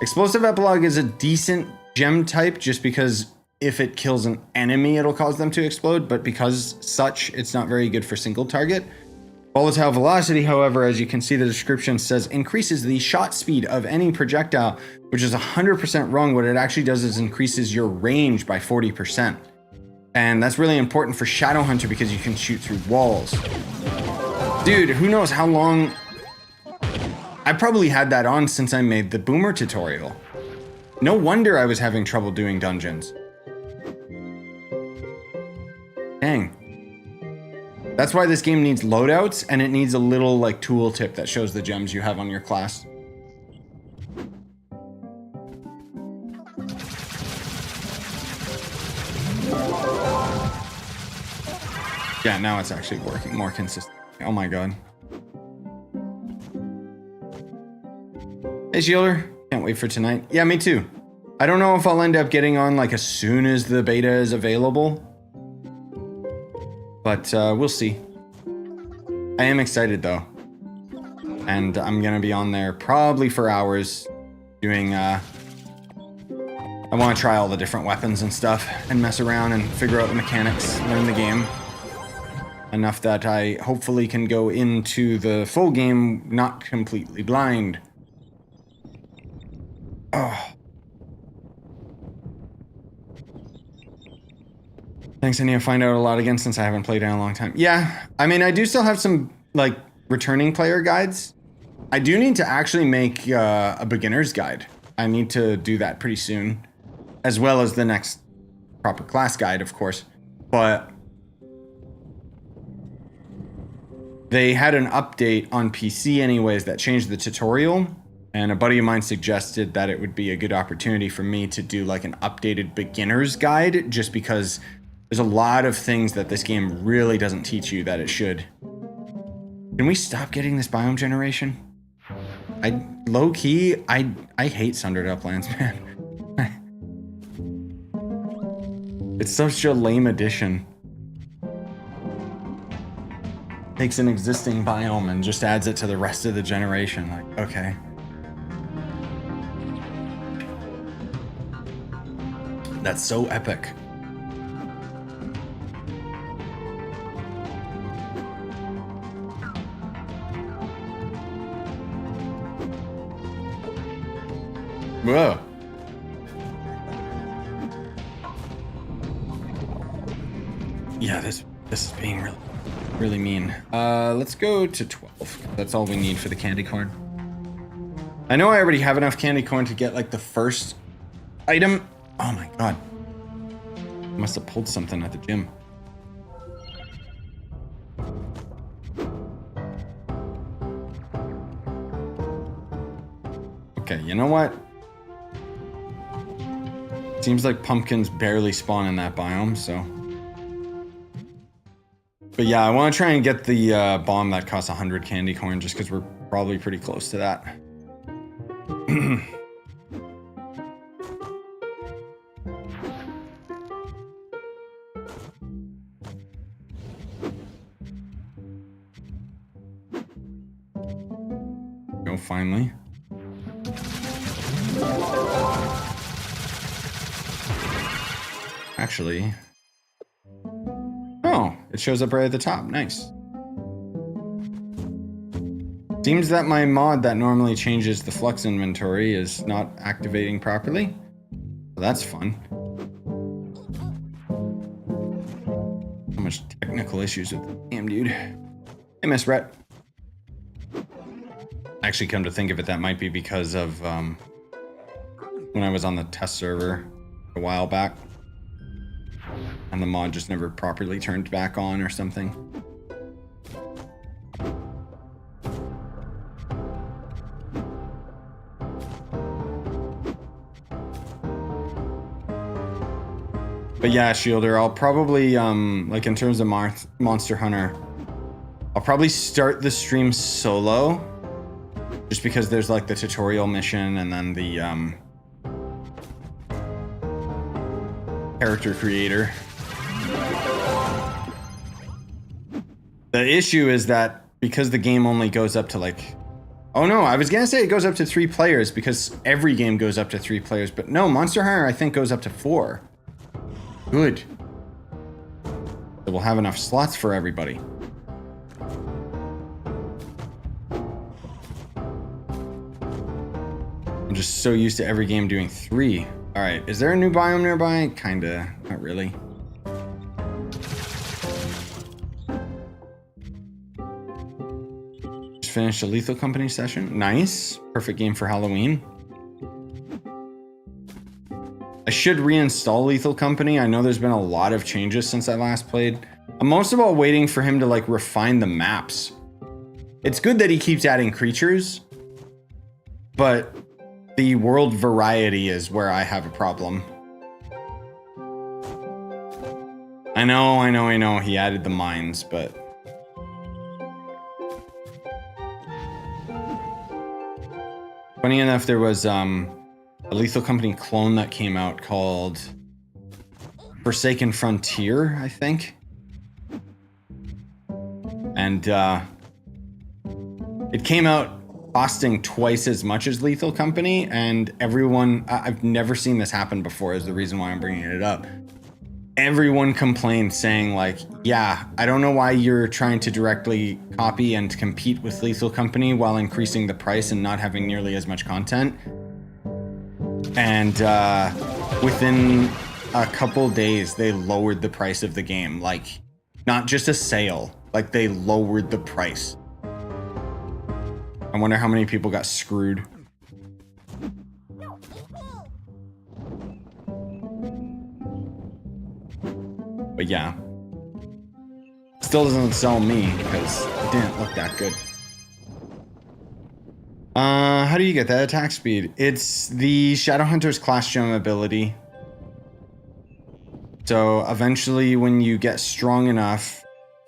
Explosive epilogue is a decent gem type just because if it kills an enemy, it'll cause them to explode, but because such, it's not very good for single target. Volatile velocity, however, as you can see, the description says increases the shot speed of any projectile, which is 100% wrong. What it actually does is increases your range by 40%. And that's really important for Shadowhunter because you can shoot through walls. Dude, who knows how long... I probably had that on since I made the Boomer tutorial. No wonder I was having trouble doing dungeons. Dang. That's why this game needs loadouts, and it needs a little like tooltip that shows the gems you have on your class. Yeah, now it's actually working more consistent. Oh my god. Hey Shielder, can't wait for tonight. Yeah, me too. I don't know if I'll end up getting on like as soon as the beta is available. But we'll see. I am excited though. And I'm gonna be on there probably for hours doing, I wanna try all the different weapons and stuff and mess around and figure out the mechanics, learn the game. Enough that I hopefully can go into the full game not completely blind. Oh. Thanks, I need to find out a lot again since I haven't played in a long time. Yeah, I mean, I do still have some, like, returning player guides. I do need to actually make a beginner's guide. I need to do that pretty soon. As well as the next proper class guide, of course. But they had an update on PC anyways that changed the tutorial. And a buddy of mine suggested that it would be a good opportunity for me to do, like, an updated beginner's guide just because... there's a lot of things that this game really doesn't teach you that it should. Can we stop getting this biome generation? Low-key, I hate Sundered Uplands, man. It's such a lame addition. Takes an existing biome and just adds it to the rest of the generation. Like, okay. That's so epic. Whoa. Yeah, this is being really mean. Let's go to 12. That's all we need for the candy corn. I know I already have enough candy corn to get like the first item. Oh my god. I must have pulled something at the gym. Okay, you know what? Seems like pumpkins barely spawn in that biome, so. But yeah, I want to try and get the bomb that costs 100 candy corn just because we're probably pretty close to that. Go finally. Actually, oh, it shows up right at the top. Nice. Seems that my mod that normally changes the flux inventory is not activating properly. So that's fun. So much technical issues with the game, dude. Hey, Miss Rhett. Actually, come to think of it, that might be because of when I was on the test server a while back. And the mod just never properly turned back on or something. But yeah, Shielder, I'll probably, like in terms of Monster Hunter, I'll probably start the stream solo. Just because there's like the tutorial mission and then the character creator. The issue is that because the game only goes up to like... Oh no, I was gonna say it goes up to 3 players because every game goes up to 3 players. But no, Monster Hunter I think goes up to 4. Good. So we'll have enough slots for everybody. I'm just so used to every game doing 3. All right, is there a new biome nearby? Kinda, not really. Just finished a Lethal Company session. Nice, perfect game for Halloween. I should reinstall Lethal Company. I know there's been a lot of changes since I last played. I'm most of all waiting for him to like refine the maps. It's good that he keeps adding creatures, but the world variety is where I have a problem. I know, he added the mines, but... Funny enough, there was a Lethal Company clone that came out called Forsaken Frontier, I think. And it came out costing twice as much as Lethal Company, and everyone, I've never seen this happen before, is the reason why I'm bringing it up. Everyone complained saying like, yeah, I don't know why you're trying to directly copy and compete with Lethal Company while increasing the price and not having nearly as much content. And within a couple days, they lowered the price of the game. Like, not just a sale, like they lowered the price. I wonder how many people got screwed. But yeah. Still doesn't sell me because it didn't look that good. How do you get that attack speed? It's the Shadowhunter's class gem ability. So eventually when you get strong enough,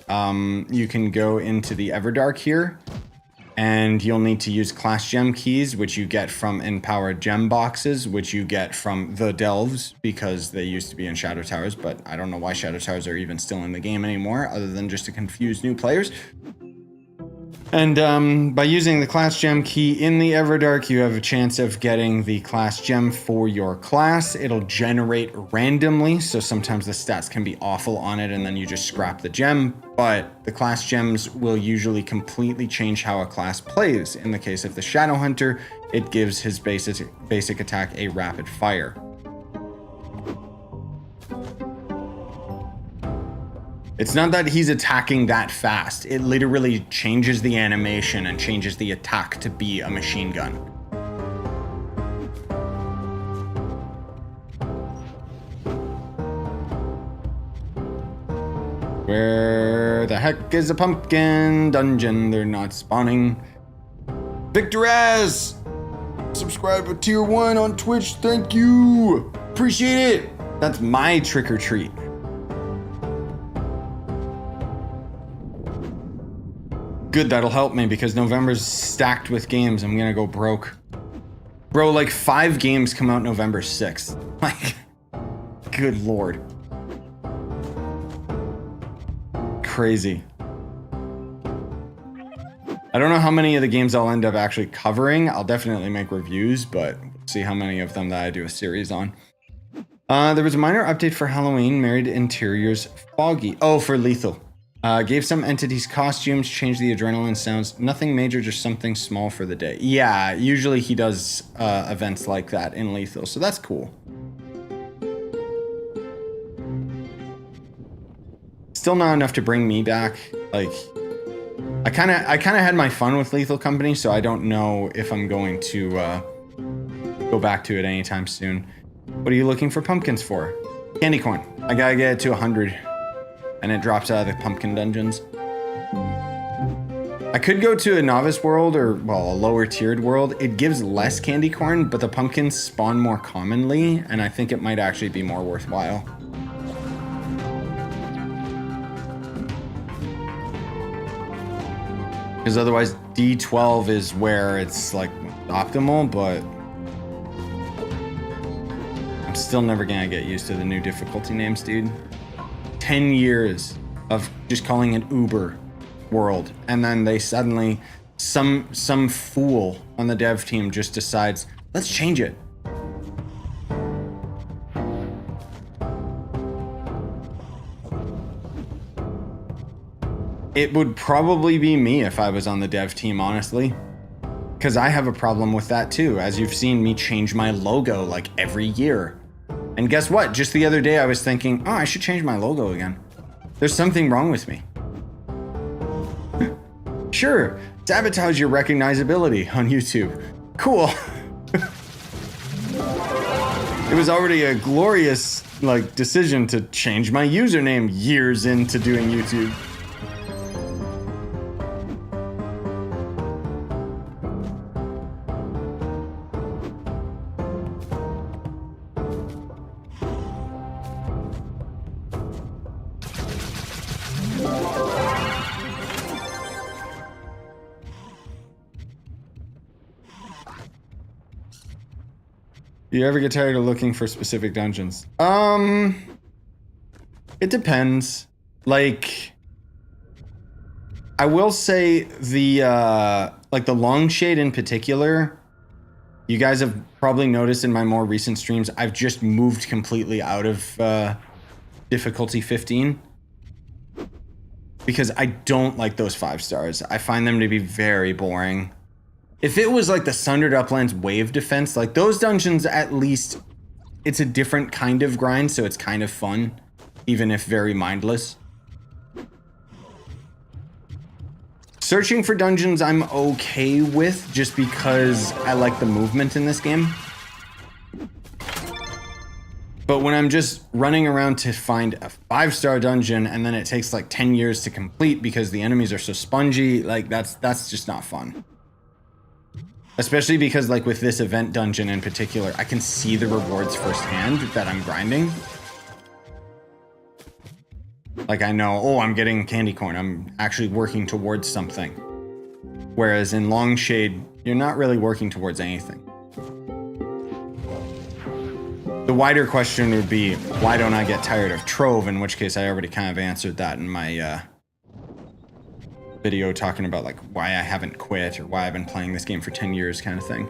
you can go into the Everdark here. And you'll need to use class gem keys, which you get from empowered gem boxes, which you get from the Delves, because they used to be in Shadow Towers, but I don't know why Shadow Towers are even still in the game anymore, other than just to confuse new players. And by using the class gem key in the Everdark, you have a chance of getting the class gem for your class. It'll generate randomly, so sometimes the stats can be awful on it and then you just scrap the gem, but the class gems will usually completely change how a class plays. In the case of the Shadowhunter, it gives his basic attack a rapid fire. It's not that he's attacking that fast. It literally changes the animation and changes the attack to be a machine gun. Where the heck is a pumpkin dungeon? They're not spawning. Victoraz! Subscribe to tier 1 on Twitch. Thank you. Appreciate it. That's my trick or treat. Good, that'll help me because November's stacked with games. I'm gonna go broke. Bro, like 5 games come out November 6th. Like, good lord. Crazy. I don't know how many of the games I'll end up actually covering. I'll definitely make reviews, but see how many of them that I do a series on. There was a minor update for Halloween. Married Interiors Foggy. Oh, for Lethal. Gave some entities costumes, changed the adrenaline sounds. Nothing major, just something small for the day. Yeah, usually he does events like that in Lethal, so that's cool. Still not enough to bring me back. Like, I kind of had my fun with Lethal Company, so I don't know if I'm going to go back to it anytime soon. What are you looking for pumpkins for? Candy corn. I gotta get it to 100. And it drops out of the pumpkin dungeons. I could go to a novice world or, well, a lower tiered world. It gives less candy corn, but the pumpkins spawn more commonly, and I think it might actually be more worthwhile. Because otherwise, D12 is where it's like optimal, but I'm still never gonna get used to the new difficulty names, dude. 10 years of just calling it Uber world, and then they suddenly, some fool on the dev team just decides, let's change it. It would probably be me if I was on the dev team, honestly. Because I have a problem with that too. As you've seen me change my logo like every year. And guess what? Just the other day I was thinking, oh, I should change my logo again. There's something wrong with me. Sure, sabotage your recognizability on YouTube. Cool. It was already a glorious decision to change my username years into doing YouTube. Do you ever get tired of looking for specific dungeons? It depends. Like, I will say the long shade in particular, you guys have probably noticed in my more recent streams, I've just moved completely out of difficulty 15 because I don't like those 5 stars. I find them to be very boring. If it was like the Sundered Uplands Wave Defense, like those dungeons, at least it's a different kind of grind, so it's kind of fun, even if very mindless. Searching for dungeons I'm okay with, just because I like the movement in this game. But when I'm just running around to find a 5-star dungeon and then it takes like 10 years to complete because the enemies are so spongy, like that's just not fun. Especially because like with this event dungeon in particular, I can see the rewards firsthand that I'm grinding. Like I know, oh, I'm getting candy corn. I'm actually working towards something. Whereas in Long Shade, you're not really working towards anything. The wider question would be, why don't I get tired of Trove? In which case I already kind of answered that in my video talking about like why I haven't quit or why I've been playing this game for 10 years kind of thing.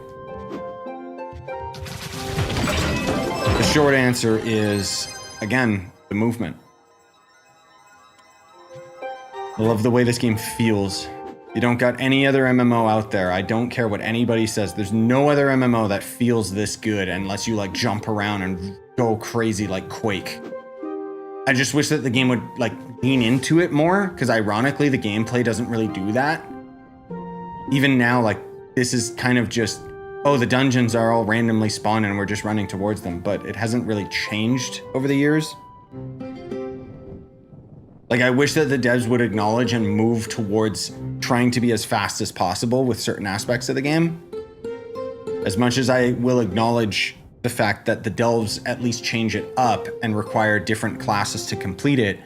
The short answer is, again, the movement. I love the way this game feels. You don't got any other MMO out there. I don't care what anybody says. There's no other MMO that feels this good unless you like jump around and go crazy like Quake. I just wish that the game would like lean into it more, because ironically the gameplay doesn't really do that. Even now, like this is kind of just, oh, the dungeons are all randomly spawned and we're just running towards them, but it hasn't really changed over the years. Like I wish that the devs would acknowledge and move towards trying to be as fast as possible with certain aspects of the game. As much as I will acknowledge the fact that the delves at least change it up and require different classes to complete it,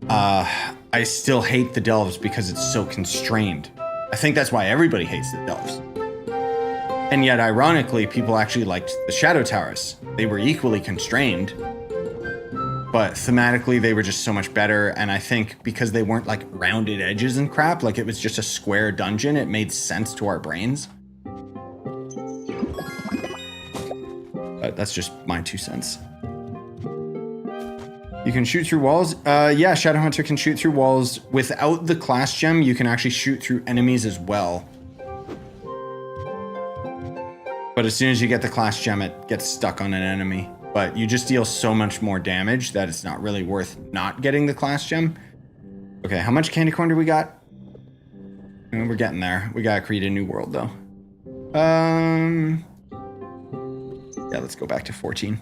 I still hate the delves because it's so constrained. I think that's why everybody hates the delves. And yet, ironically, people actually liked the Shadow Towers. They were equally constrained, but thematically they were just so much better. And I think because they weren't like rounded edges and crap, like it was just a square dungeon, it made sense to our brains. But that's just my 2 cents. You can shoot through walls. Yeah, Shadowhunter can shoot through walls. Without the class gem, you can actually shoot through enemies as well. But as soon as you get the class gem, it gets stuck on an enemy. But you just deal so much more damage that it's not really worth not getting the class gem. Okay, how much candy corn do we got? We're getting there. We gotta create a new world though. Yeah, let's go back to 14.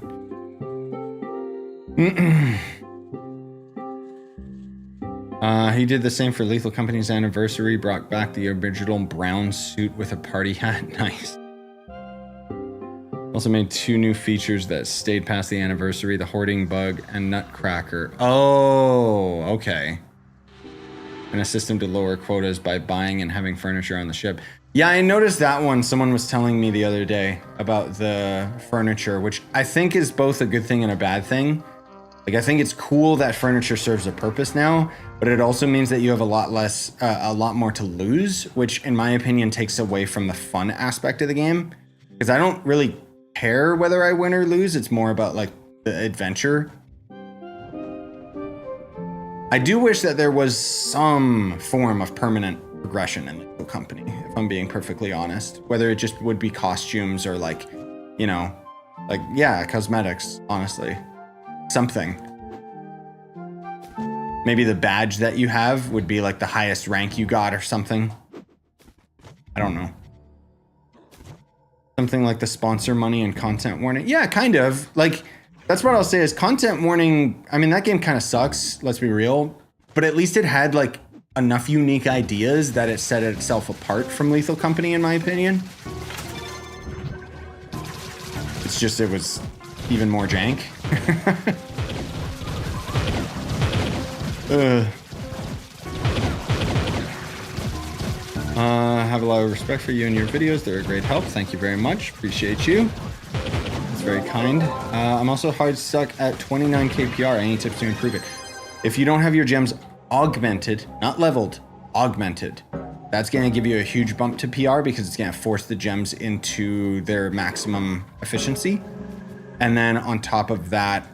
He did the same for Lethal Company's anniversary, brought back the original brown suit with a party hat. Nice. Also made 2 new features that stayed past the anniversary, the hoarding bug and Nutcracker. Oh, okay. And a system to lower quotas by buying and having furniture on the ship. Yeah, I noticed that one. Someone was telling me the other day about the furniture, which I think is both a good thing and a bad thing. Like, I think it's cool that furniture serves a purpose now, but it also means that you have a lot more to lose, which in my opinion takes away from the fun aspect of the game. Because I don't really care whether I win or lose. It's more about like the adventure. I do wish that there was some form of permanent progression in the company, if I'm being perfectly honest. Whether it just would be costumes or like, you know, like, yeah, cosmetics, honestly. Something. Maybe the badge that you have would be like the highest rank you got or something. I don't know. Something like the sponsor money and content warning. Yeah, kind of. Like, that's what I'll say is content warning. I mean, that game kind of sucks, let's be real. But at least it had like enough unique ideas that it set itself apart from Lethal Company, in my opinion. It's just, it was even more jank. Have a lot of respect for you and your videos. They're a great help. Thank you very much. Appreciate you. It's very kind. I'm also hard stuck at 29k PR. Any tips to improve it? If you don't have your gems augmented, not leveled, augmented, that's going to give you a huge bump to PR because it's going to force the gems into their maximum efficiency. And then on top of that,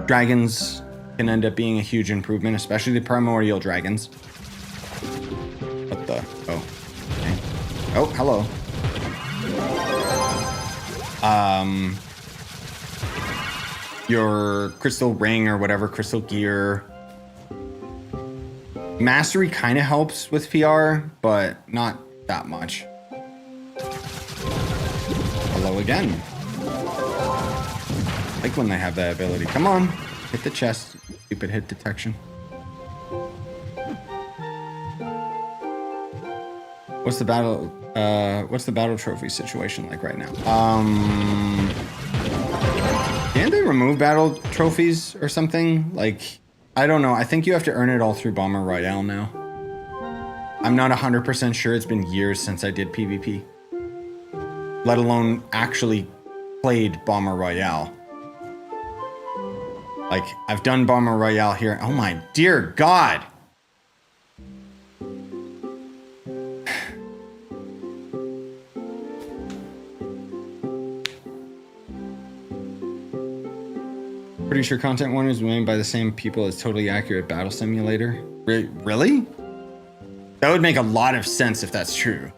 dragons can end up being a huge improvement, especially the primordial dragons. What the? Oh. Okay. Oh, hello. Your crystal ring or whatever, crystal gear. Mastery kind of helps with PR, but not that much. Hello again. I like when they have that ability. Come on, hit the chest. Stupid hit detection. What's the battle trophy situation like right now? Can't they remove battle trophies or something? Like, I don't know. I think you have to earn it all through Bomber Royale now. I'm not 100% sure. It's been years since I did PvP. Let alone actually played Bomber Royale. Like, I've done Bomber Royale here. Oh my dear God. Pretty sure content warning is made by the same people as Totally Accurate Battle Simulator. Really? That would make a lot of sense if that's true.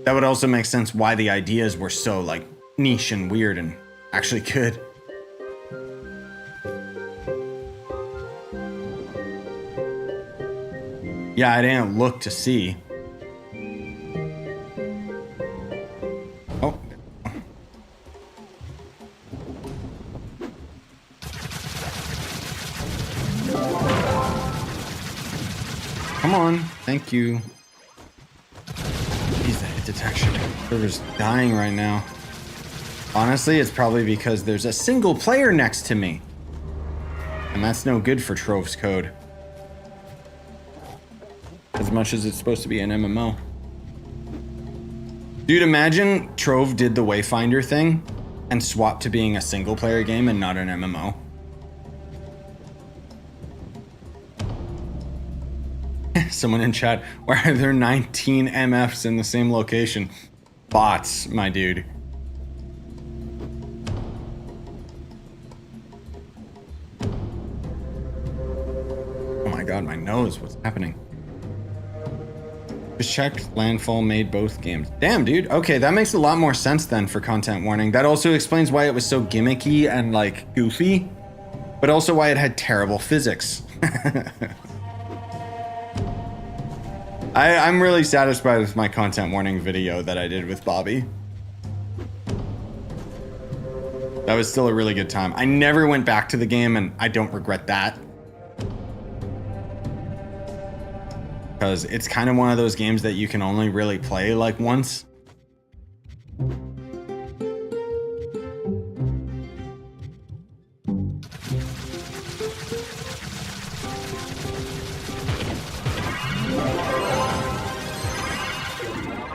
That would also make sense why the ideas were so like niche and weird and actually good. Yeah, I didn't look to see. Oh. Come on, thank you. Jeez, that hit detection. Server's dying right now. Honestly, it's probably because there's a single player next to me. And that's no good for Trove's code. As much as it's supposed to be an MMO. Dude, imagine Trove did the Wayfinder thing and swapped to being a single player game and not an MMO. Someone in chat, why are there 19 MFs in the same location? Bots, my dude. Oh my God, my nose, what's happening? Just checked, Landfall made both games. Damn, dude. Okay, that makes a lot more sense then for content warning. That also explains why it was so gimmicky and like goofy, but also why it had terrible physics. I'm really satisfied with my content warning video that I did with Bobby. That was still a really good time. I never went back to the game, and I don't regret that. Because it's kind of one of those games that you can only really play like once.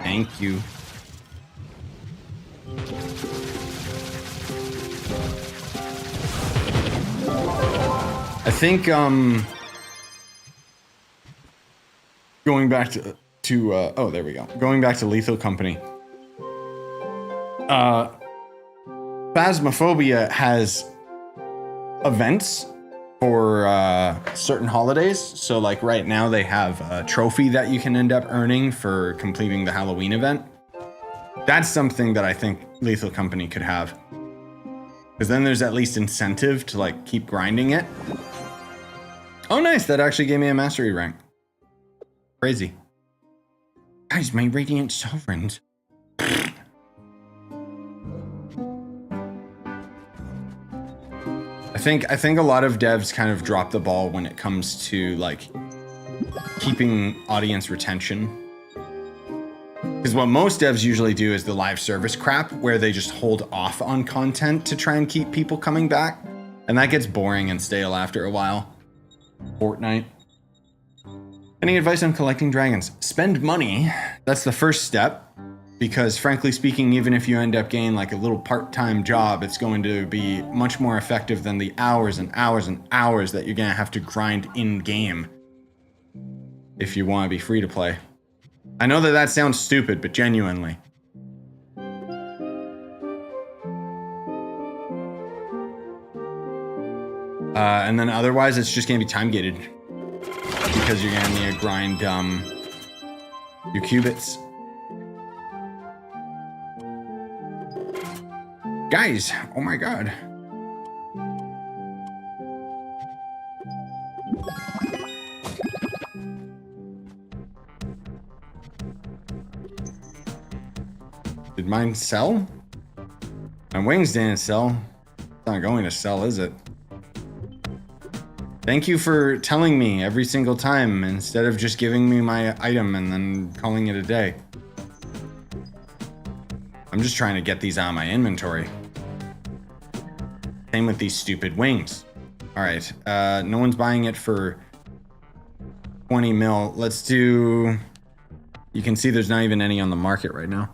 Thank you. I think going back to oh, there we go. Going back to Lethal Company. Phasmophobia has events for certain holidays. So like right now they have a trophy that you can end up earning for completing the Halloween event. That's something that I think Lethal Company could have. Because then there's at least incentive to like keep grinding it. Oh nice, that actually gave me a mastery rank. Crazy. Guys, my Radiant Sovereigns. I think a lot of devs kind of drop the ball when it comes to like keeping audience retention. Because what most devs usually do is the live service crap where they just hold off on content to try and keep people coming back. And that gets boring and stale after a while. Fortnite. Any advice on collecting dragons? Spend money. That's the first step. Because frankly speaking, even if you end up getting like a little part-time job, it's going to be much more effective than the hours and hours and hours that you're going to have to grind in-game if you want to be free to play. I know that that sounds stupid, but genuinely. And then otherwise, it's just going to be time-gated. Because you're going to need to grind your qubits. Guys, oh my god. Did mine sell? My wings didn't sell. It's not going to sell, is it? Thank you for telling me every single time instead of just giving me my item and then calling it a day. I'm just trying to get these out of my inventory. Same with these stupid wings. All right, no one's buying it for 20 mil. Let's do, you can see there's not even any on the market right now.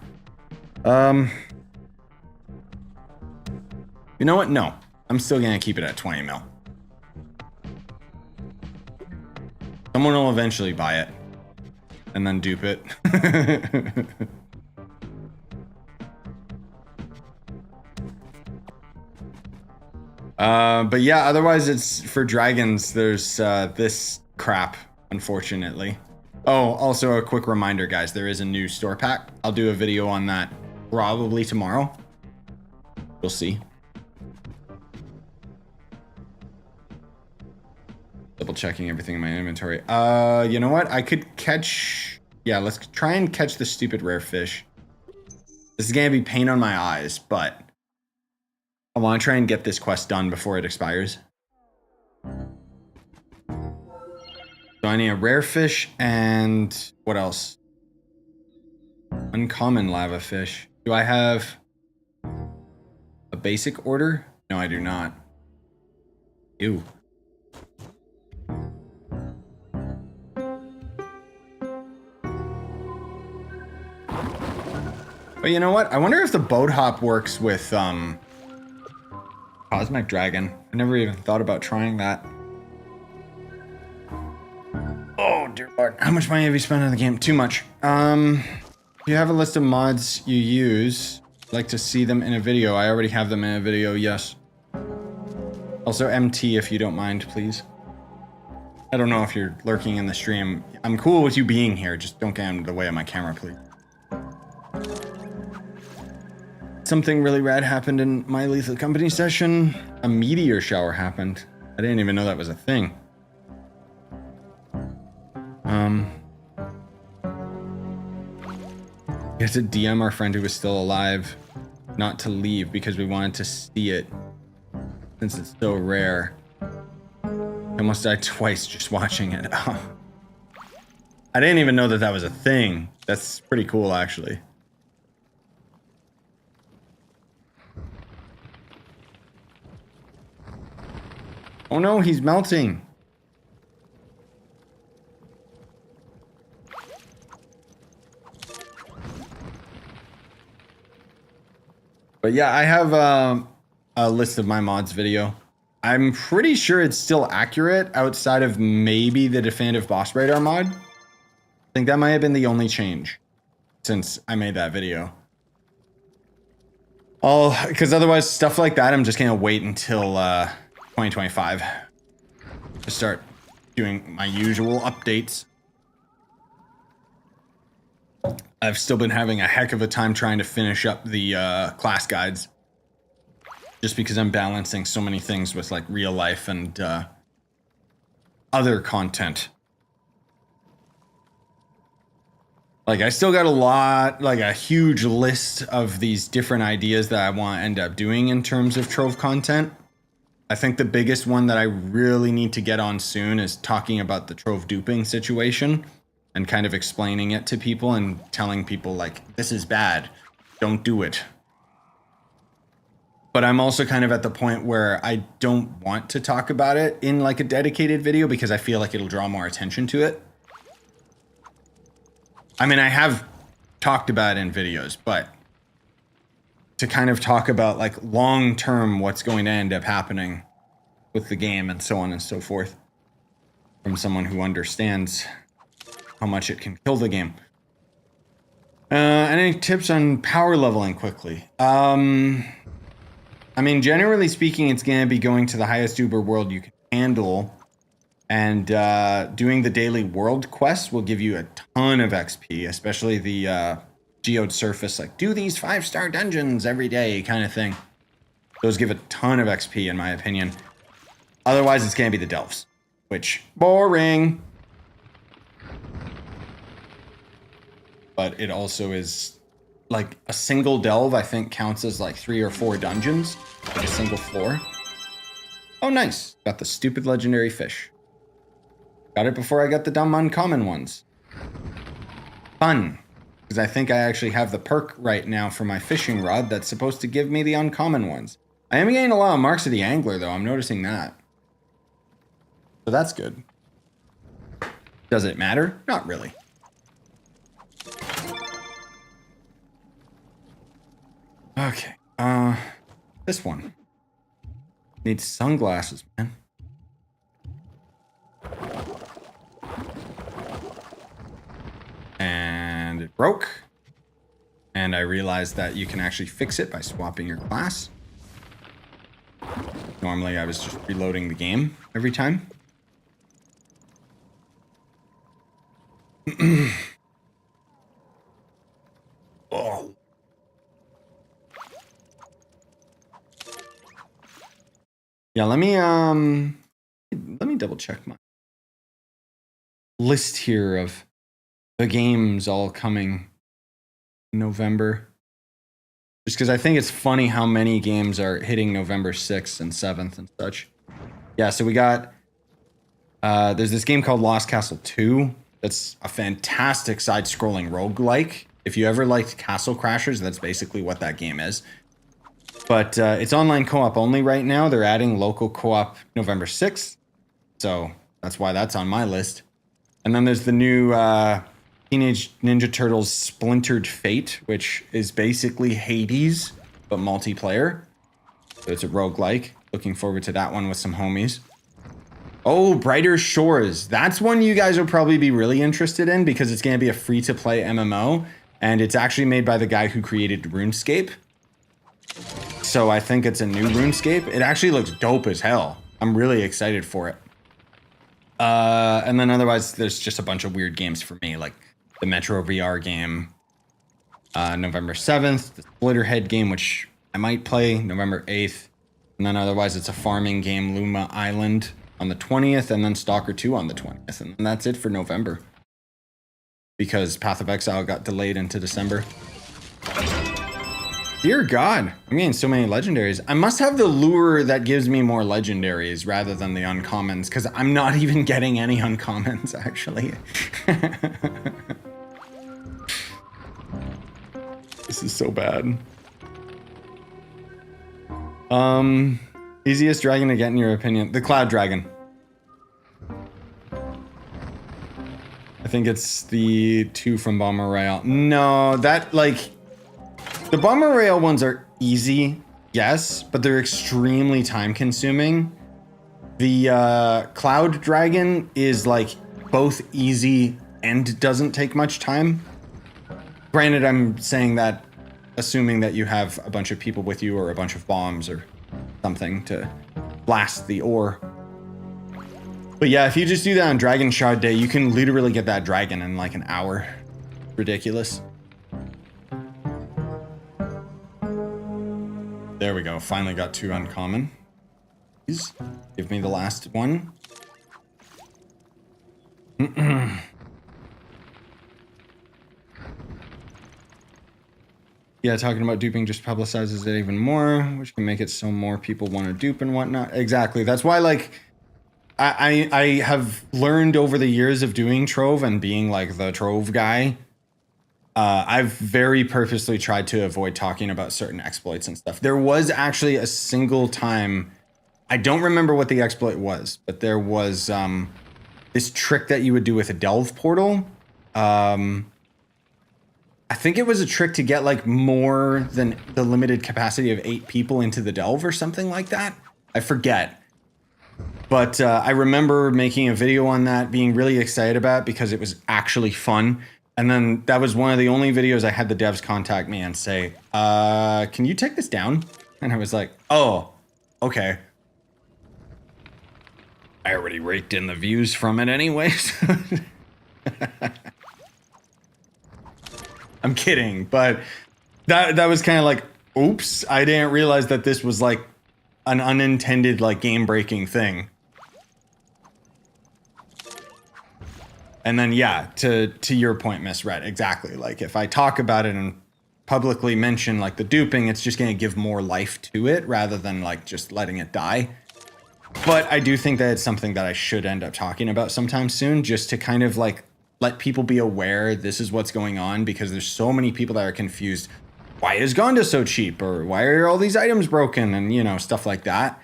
You know what? No, I'm still gonna keep it at 20 mil. Someone will eventually buy it and then dupe it. But yeah, otherwise it's for dragons. There's this crap, unfortunately. Oh, also a quick reminder, guys, there is a new store pack. I'll do a video on that probably tomorrow. We'll see. Double checking everything in my inventory. You know what? I could catch... Yeah, let's try and catch the stupid rare fish. This is gonna be pain on my eyes, but I want to try and get this quest done before it expires. So I need a rare fish and what else? Uncommon lava fish. Do I have a basic order? No, I do not. Ew. But you know what? I wonder if the boat hop works with Cosmic Dragon. I never even thought about trying that. Oh, dear Lord. How much money have you spent on the game? Too much. If you have a list of mods you use, I'd like to see them in a video. I already have them in a video, yes. Also, MT if you don't mind, please. I don't know if you're lurking in the stream. I'm cool with you being here. Just don't get in the way of my camera, please. Something really rad happened in my Lethal Company session. A meteor shower happened. I didn't even know that was a thing. had to DM our friend who was still alive not to leave because we wanted to see it since it's so rare. I almost died twice just watching it. I didn't even know that that was a thing. That's pretty cool, actually. Oh no, he's melting. But yeah, I have a list of my mods video. I'm pretty sure it's still accurate outside of maybe the definitive boss radar mod. I think that might have been the only change since I made that video. Because otherwise stuff like that, I'm just gonna wait until 2025 to start doing my usual updates. I've still been having a heck of a time trying to finish up the class guides. Just because I'm balancing so many things with like real life and other content. Like I still got a lot, like a huge list of these different ideas that I want to end up doing in terms of Trove content. I think the biggest one that I really need to get on soon is talking about the Trove duping situation and kind of explaining it to people and telling people like, this is bad, don't do it. But I'm also kind of at the point where I don't want to talk about it in like a dedicated video because I feel like it'll draw more attention to it. I mean, I have talked about it in videos, but to kind of talk about like long term what's going to end up happening with the game and so on and so forth from someone who understands how much it can kill the game. Any tips on power leveling quickly? I mean, generally speaking, it's going to be going to the highest Uber world you can handle. And doing the daily world quests will give you a ton of XP, especially the geode surface, like do these 5-star dungeons every day kind of thing. Those give a ton of XP in my opinion. Otherwise, it's going to be the delves, which boring. But it also is like a single delve, I think counts as like 3 or 4 dungeons, like a single floor. Oh, nice. Got the stupid legendary fish. Got it before I got the dumb uncommon ones. Fun. Because I think I actually have the perk right now for my fishing rod that's supposed to give me the uncommon ones. I am getting a lot of marks of the angler, though. I'm noticing that. So that's good. Does it matter? Not really. Okay. This one. Needs sunglasses, man. And it broke. And I realized that you can actually fix it by swapping your class. Normally I was just reloading the game every time. Oh. Yeah, let me double check my list here of the games all coming in November. Just because I think it's funny how many games are hitting November 6th and 7th and such. Yeah, so we got there's this game called Lost Castle 2. That's a fantastic side-scrolling roguelike. If you ever liked Castle Crashers, that's basically what that game is. But it's online co-op only right now. They're adding local co-op November 6th. So that's why that's on my list. And then there's the new Teenage Ninja Turtles Splintered Fate, which is basically Hades, but multiplayer. So it's a roguelike. Looking forward to that one with some homies. Oh, Brighter Shores. That's one you guys will probably be really interested in because it's going to be a free-to-play MMO. And it's actually made by the guy who created RuneScape. So I think it's a new RuneScape. It actually looks dope as hell. I'm really excited for it. And then otherwise, there's just a bunch of weird games for me, like the Metro VR game, November 7th, the Splitterhead game, which I might play November 8th. And then otherwise, it's a farming game, Luma Island, on the 20th, and then Stalker 2 on the 20th. And that's it for November. Because Path of Exile got delayed into December. Dear God, I'm getting so many legendaries. I must have the lure that gives me more legendaries rather than the uncommons, because I'm not even getting any uncommons, actually. This is so bad. Easiest dragon to get in your opinion? The Cloud Dragon. I think it's the 2 from Bomber Royale. No, that, like... The Bomber Royale ones are easy, yes, but they're extremely time-consuming. The Cloud Dragon is, like, both easy and doesn't take much time. Granted, I'm saying that assuming that you have a bunch of people with you or a bunch of bombs or something to blast the ore. But yeah, if you just do that on Dragon Shard Day, you can literally get that dragon in like an hour. Ridiculous. There we go. Finally got 2 uncommon. Please give me the last one. Yeah, talking about duping just publicizes it even more, which can make it so more people want to dupe and whatnot. Exactly. That's why, like, I have learned over the years of doing Trove and being like the Trove guy. I've very purposely tried to avoid talking about certain exploits and stuff. There was actually a single time, I don't remember what the exploit was, but there was this trick that you would do with a delve portal. I think it was a trick to get like more than the limited capacity of 8 people into the delve or something like that. I forget. But I remember making a video on that, being really excited about because it was actually fun. And then that was one of the only videos I had the devs contact me and say, can you take this down? And I was like, oh, okay. I already raked in the views from it anyways. I'm kidding, but that was kind of like, oops, I didn't realize that this was like an unintended like game-breaking thing. And then yeah, to your point, Miss Red, exactly. Like if I talk about it and publicly mention like the duping, it's just gonna give more life to it rather than like just letting it die. But I do think that it's something that I should end up talking about sometime soon, just to kind of like let people be aware this is what's going on, because there's so many people that are confused. Why is Gonda so cheap? Or why are all these items broken? And, you know, stuff like that.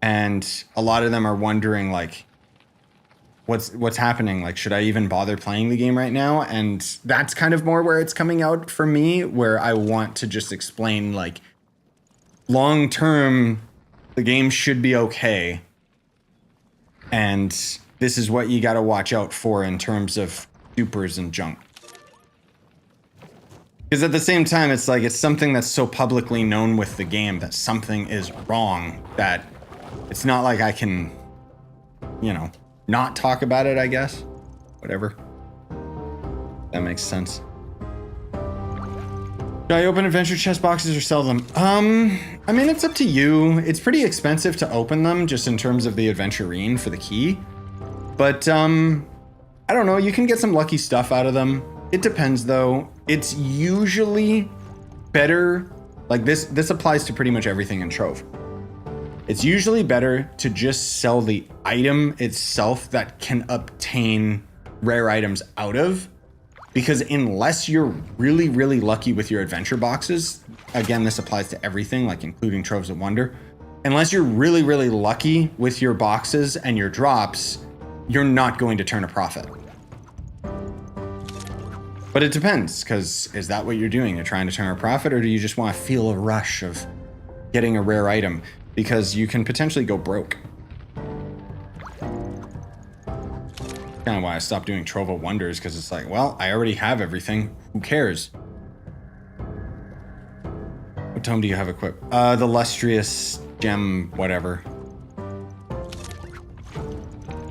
And a lot of them are wondering, like, what's happening? Like, should I even bother playing the game right now? And that's kind of more where it's coming out for me, where I want to just explain, like, long term, the game should be okay. And this is what you got to watch out for in terms of dupers and junk. Because at the same time, it's like, it's something that's so publicly known with the game that something is wrong, that it's not like I can, you know, not talk about it, I guess. Whatever. That makes sense. Should I open adventure chest boxes or sell them? I mean, it's up to you. It's pretty expensive to open them, just in terms of the adventurine for the key. But, I don't know, you can get some lucky stuff out of them. It depends, though. It's usually better, like this applies to pretty much everything in Trove. It's usually better to just sell the item itself that can obtain rare items out of, because unless you're really, really lucky with your adventure boxes, again, this applies to everything, like including Troves of Wonder, unless you're really, really lucky with your boxes and your drops, you're not going to turn a profit. But it depends, because is that what you're doing? You're trying to turn a profit, or do you just want to feel a rush of getting a rare item? Because you can potentially go broke. Kind of why I stopped doing Trove of Wonders, because it's like, well, I already have everything. Who cares? What tome do you have equipped? The Lustrous Gem, whatever.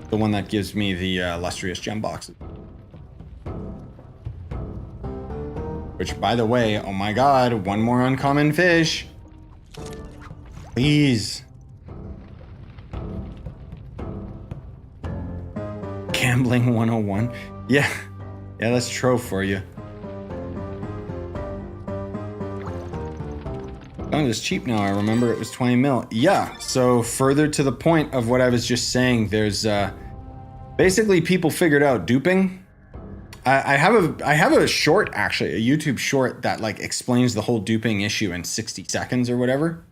The one that gives me the Lustrous Gem boxes. Which, by the way, oh my god, one more uncommon fish. Please. Gambling 101. Yeah, that's Trove for you. Oh, it's cheap now. I remember it was 20 mil. Yeah, so further to the point of what I was just saying, there's basically people figured out duping. I have a short, actually, a YouTube short that like explains the whole duping issue in 60 seconds or whatever.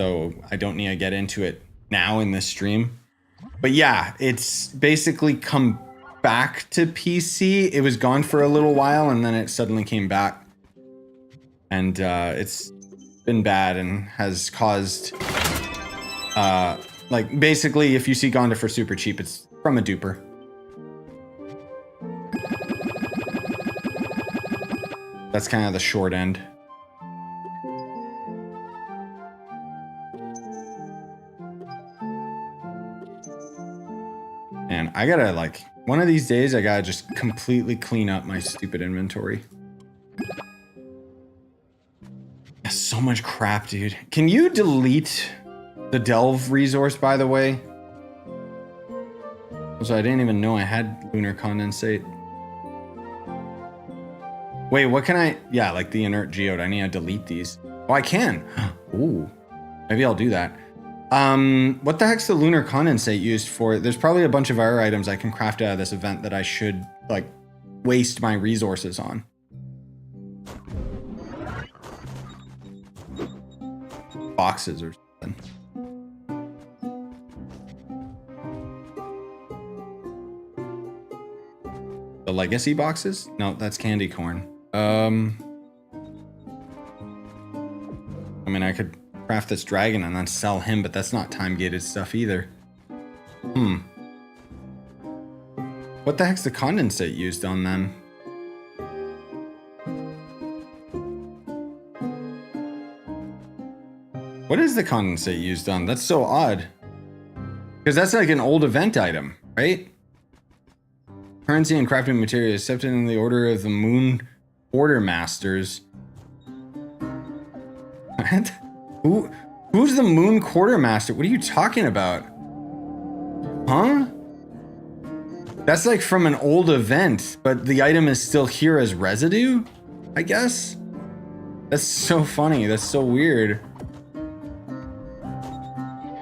So I don't need to get into it now in this stream. But yeah, it's basically come back to PC. It was gone for a little while and then it suddenly came back. And it's been bad and has caused, like, basically, if you see Gonda for super cheap, it's from a duper. That's kind of the short end. And I gotta, like, one of these days, I gotta just completely clean up my stupid inventory. So much crap, dude. Can you delete the Delve resource, by the way? So I didn't even know I had lunar condensate. Wait, what can I... Yeah, like the inert geode. I need to delete these. Oh, I can. Ooh. Maybe I'll do that. What the heck's the lunar condensate used for? There's probably a bunch of other items I can craft out of this event that I should, like, waste my resources on. Boxes or something. The legacy boxes? No, that's candy corn. I mean, I could craft this dragon and then sell him, but that's not time-gated stuff either. What the heck's the condensate used on then? What is the condensate used on? That's so odd. Because that's like an old event item, right? Currency and crafting material accepted in the order of the Moon Quartermasters. What? Who's the Moon Quartermaster? What are you talking about? Huh? That's like from an old event, but the item is still here as residue, I guess? That's so funny. That's so weird.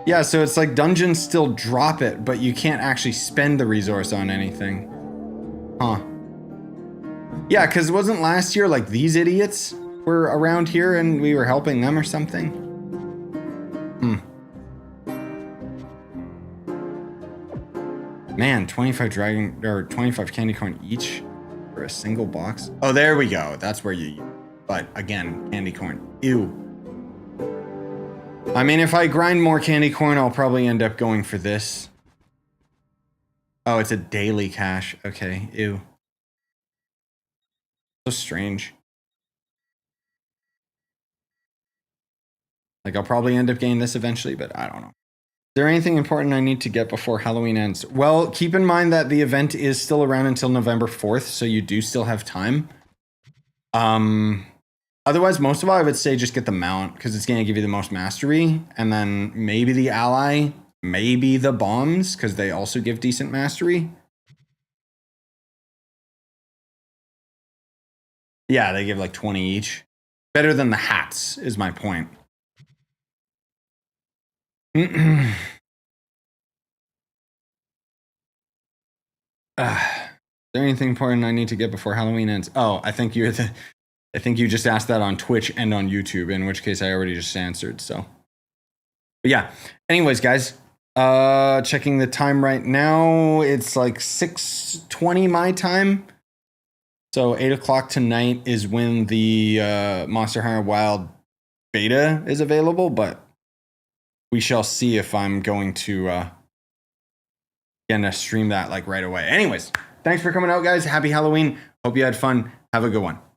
Yeah, so it's like dungeons still drop it, but you can't actually spend the resource on anything. Huh. Yeah, because it wasn't last year like these idiots were around here and we were helping them or something? Man, 25 dragon or 25 candy corn each for a single box. Oh, there we go. That's where you... But again, candy corn. Ew. I mean, if I grind more candy corn, I'll probably end up going for this. Oh, it's a daily cache. Okay, ew. So strange. Like, I'll probably end up getting this eventually, but I don't know. Is there anything important I need to get before Halloween ends? Well, keep in mind that the event is still around until November 4th, so you do still have time. Otherwise, most of all, I would say just get the mount, because it's going to give you the most mastery, and then maybe the ally, maybe the bombs, because they also give decent mastery. Yeah, they give like 20 each. Better than the hats, is my point. Is there anything important I need to get before Halloween ends? Oh, I think you just asked that on Twitch and on YouTube, in which case I already just answered, so. But yeah. Anyways, guys, checking the time right now. It's like 6:20 my time. So 8 o'clock tonight is when the Monster Hunter Wild beta is available, but we shall see if I'm going to gonna stream that like right away. Anyways, thanks for coming out, guys. Happy Halloween. Hope you had fun. Have a good one.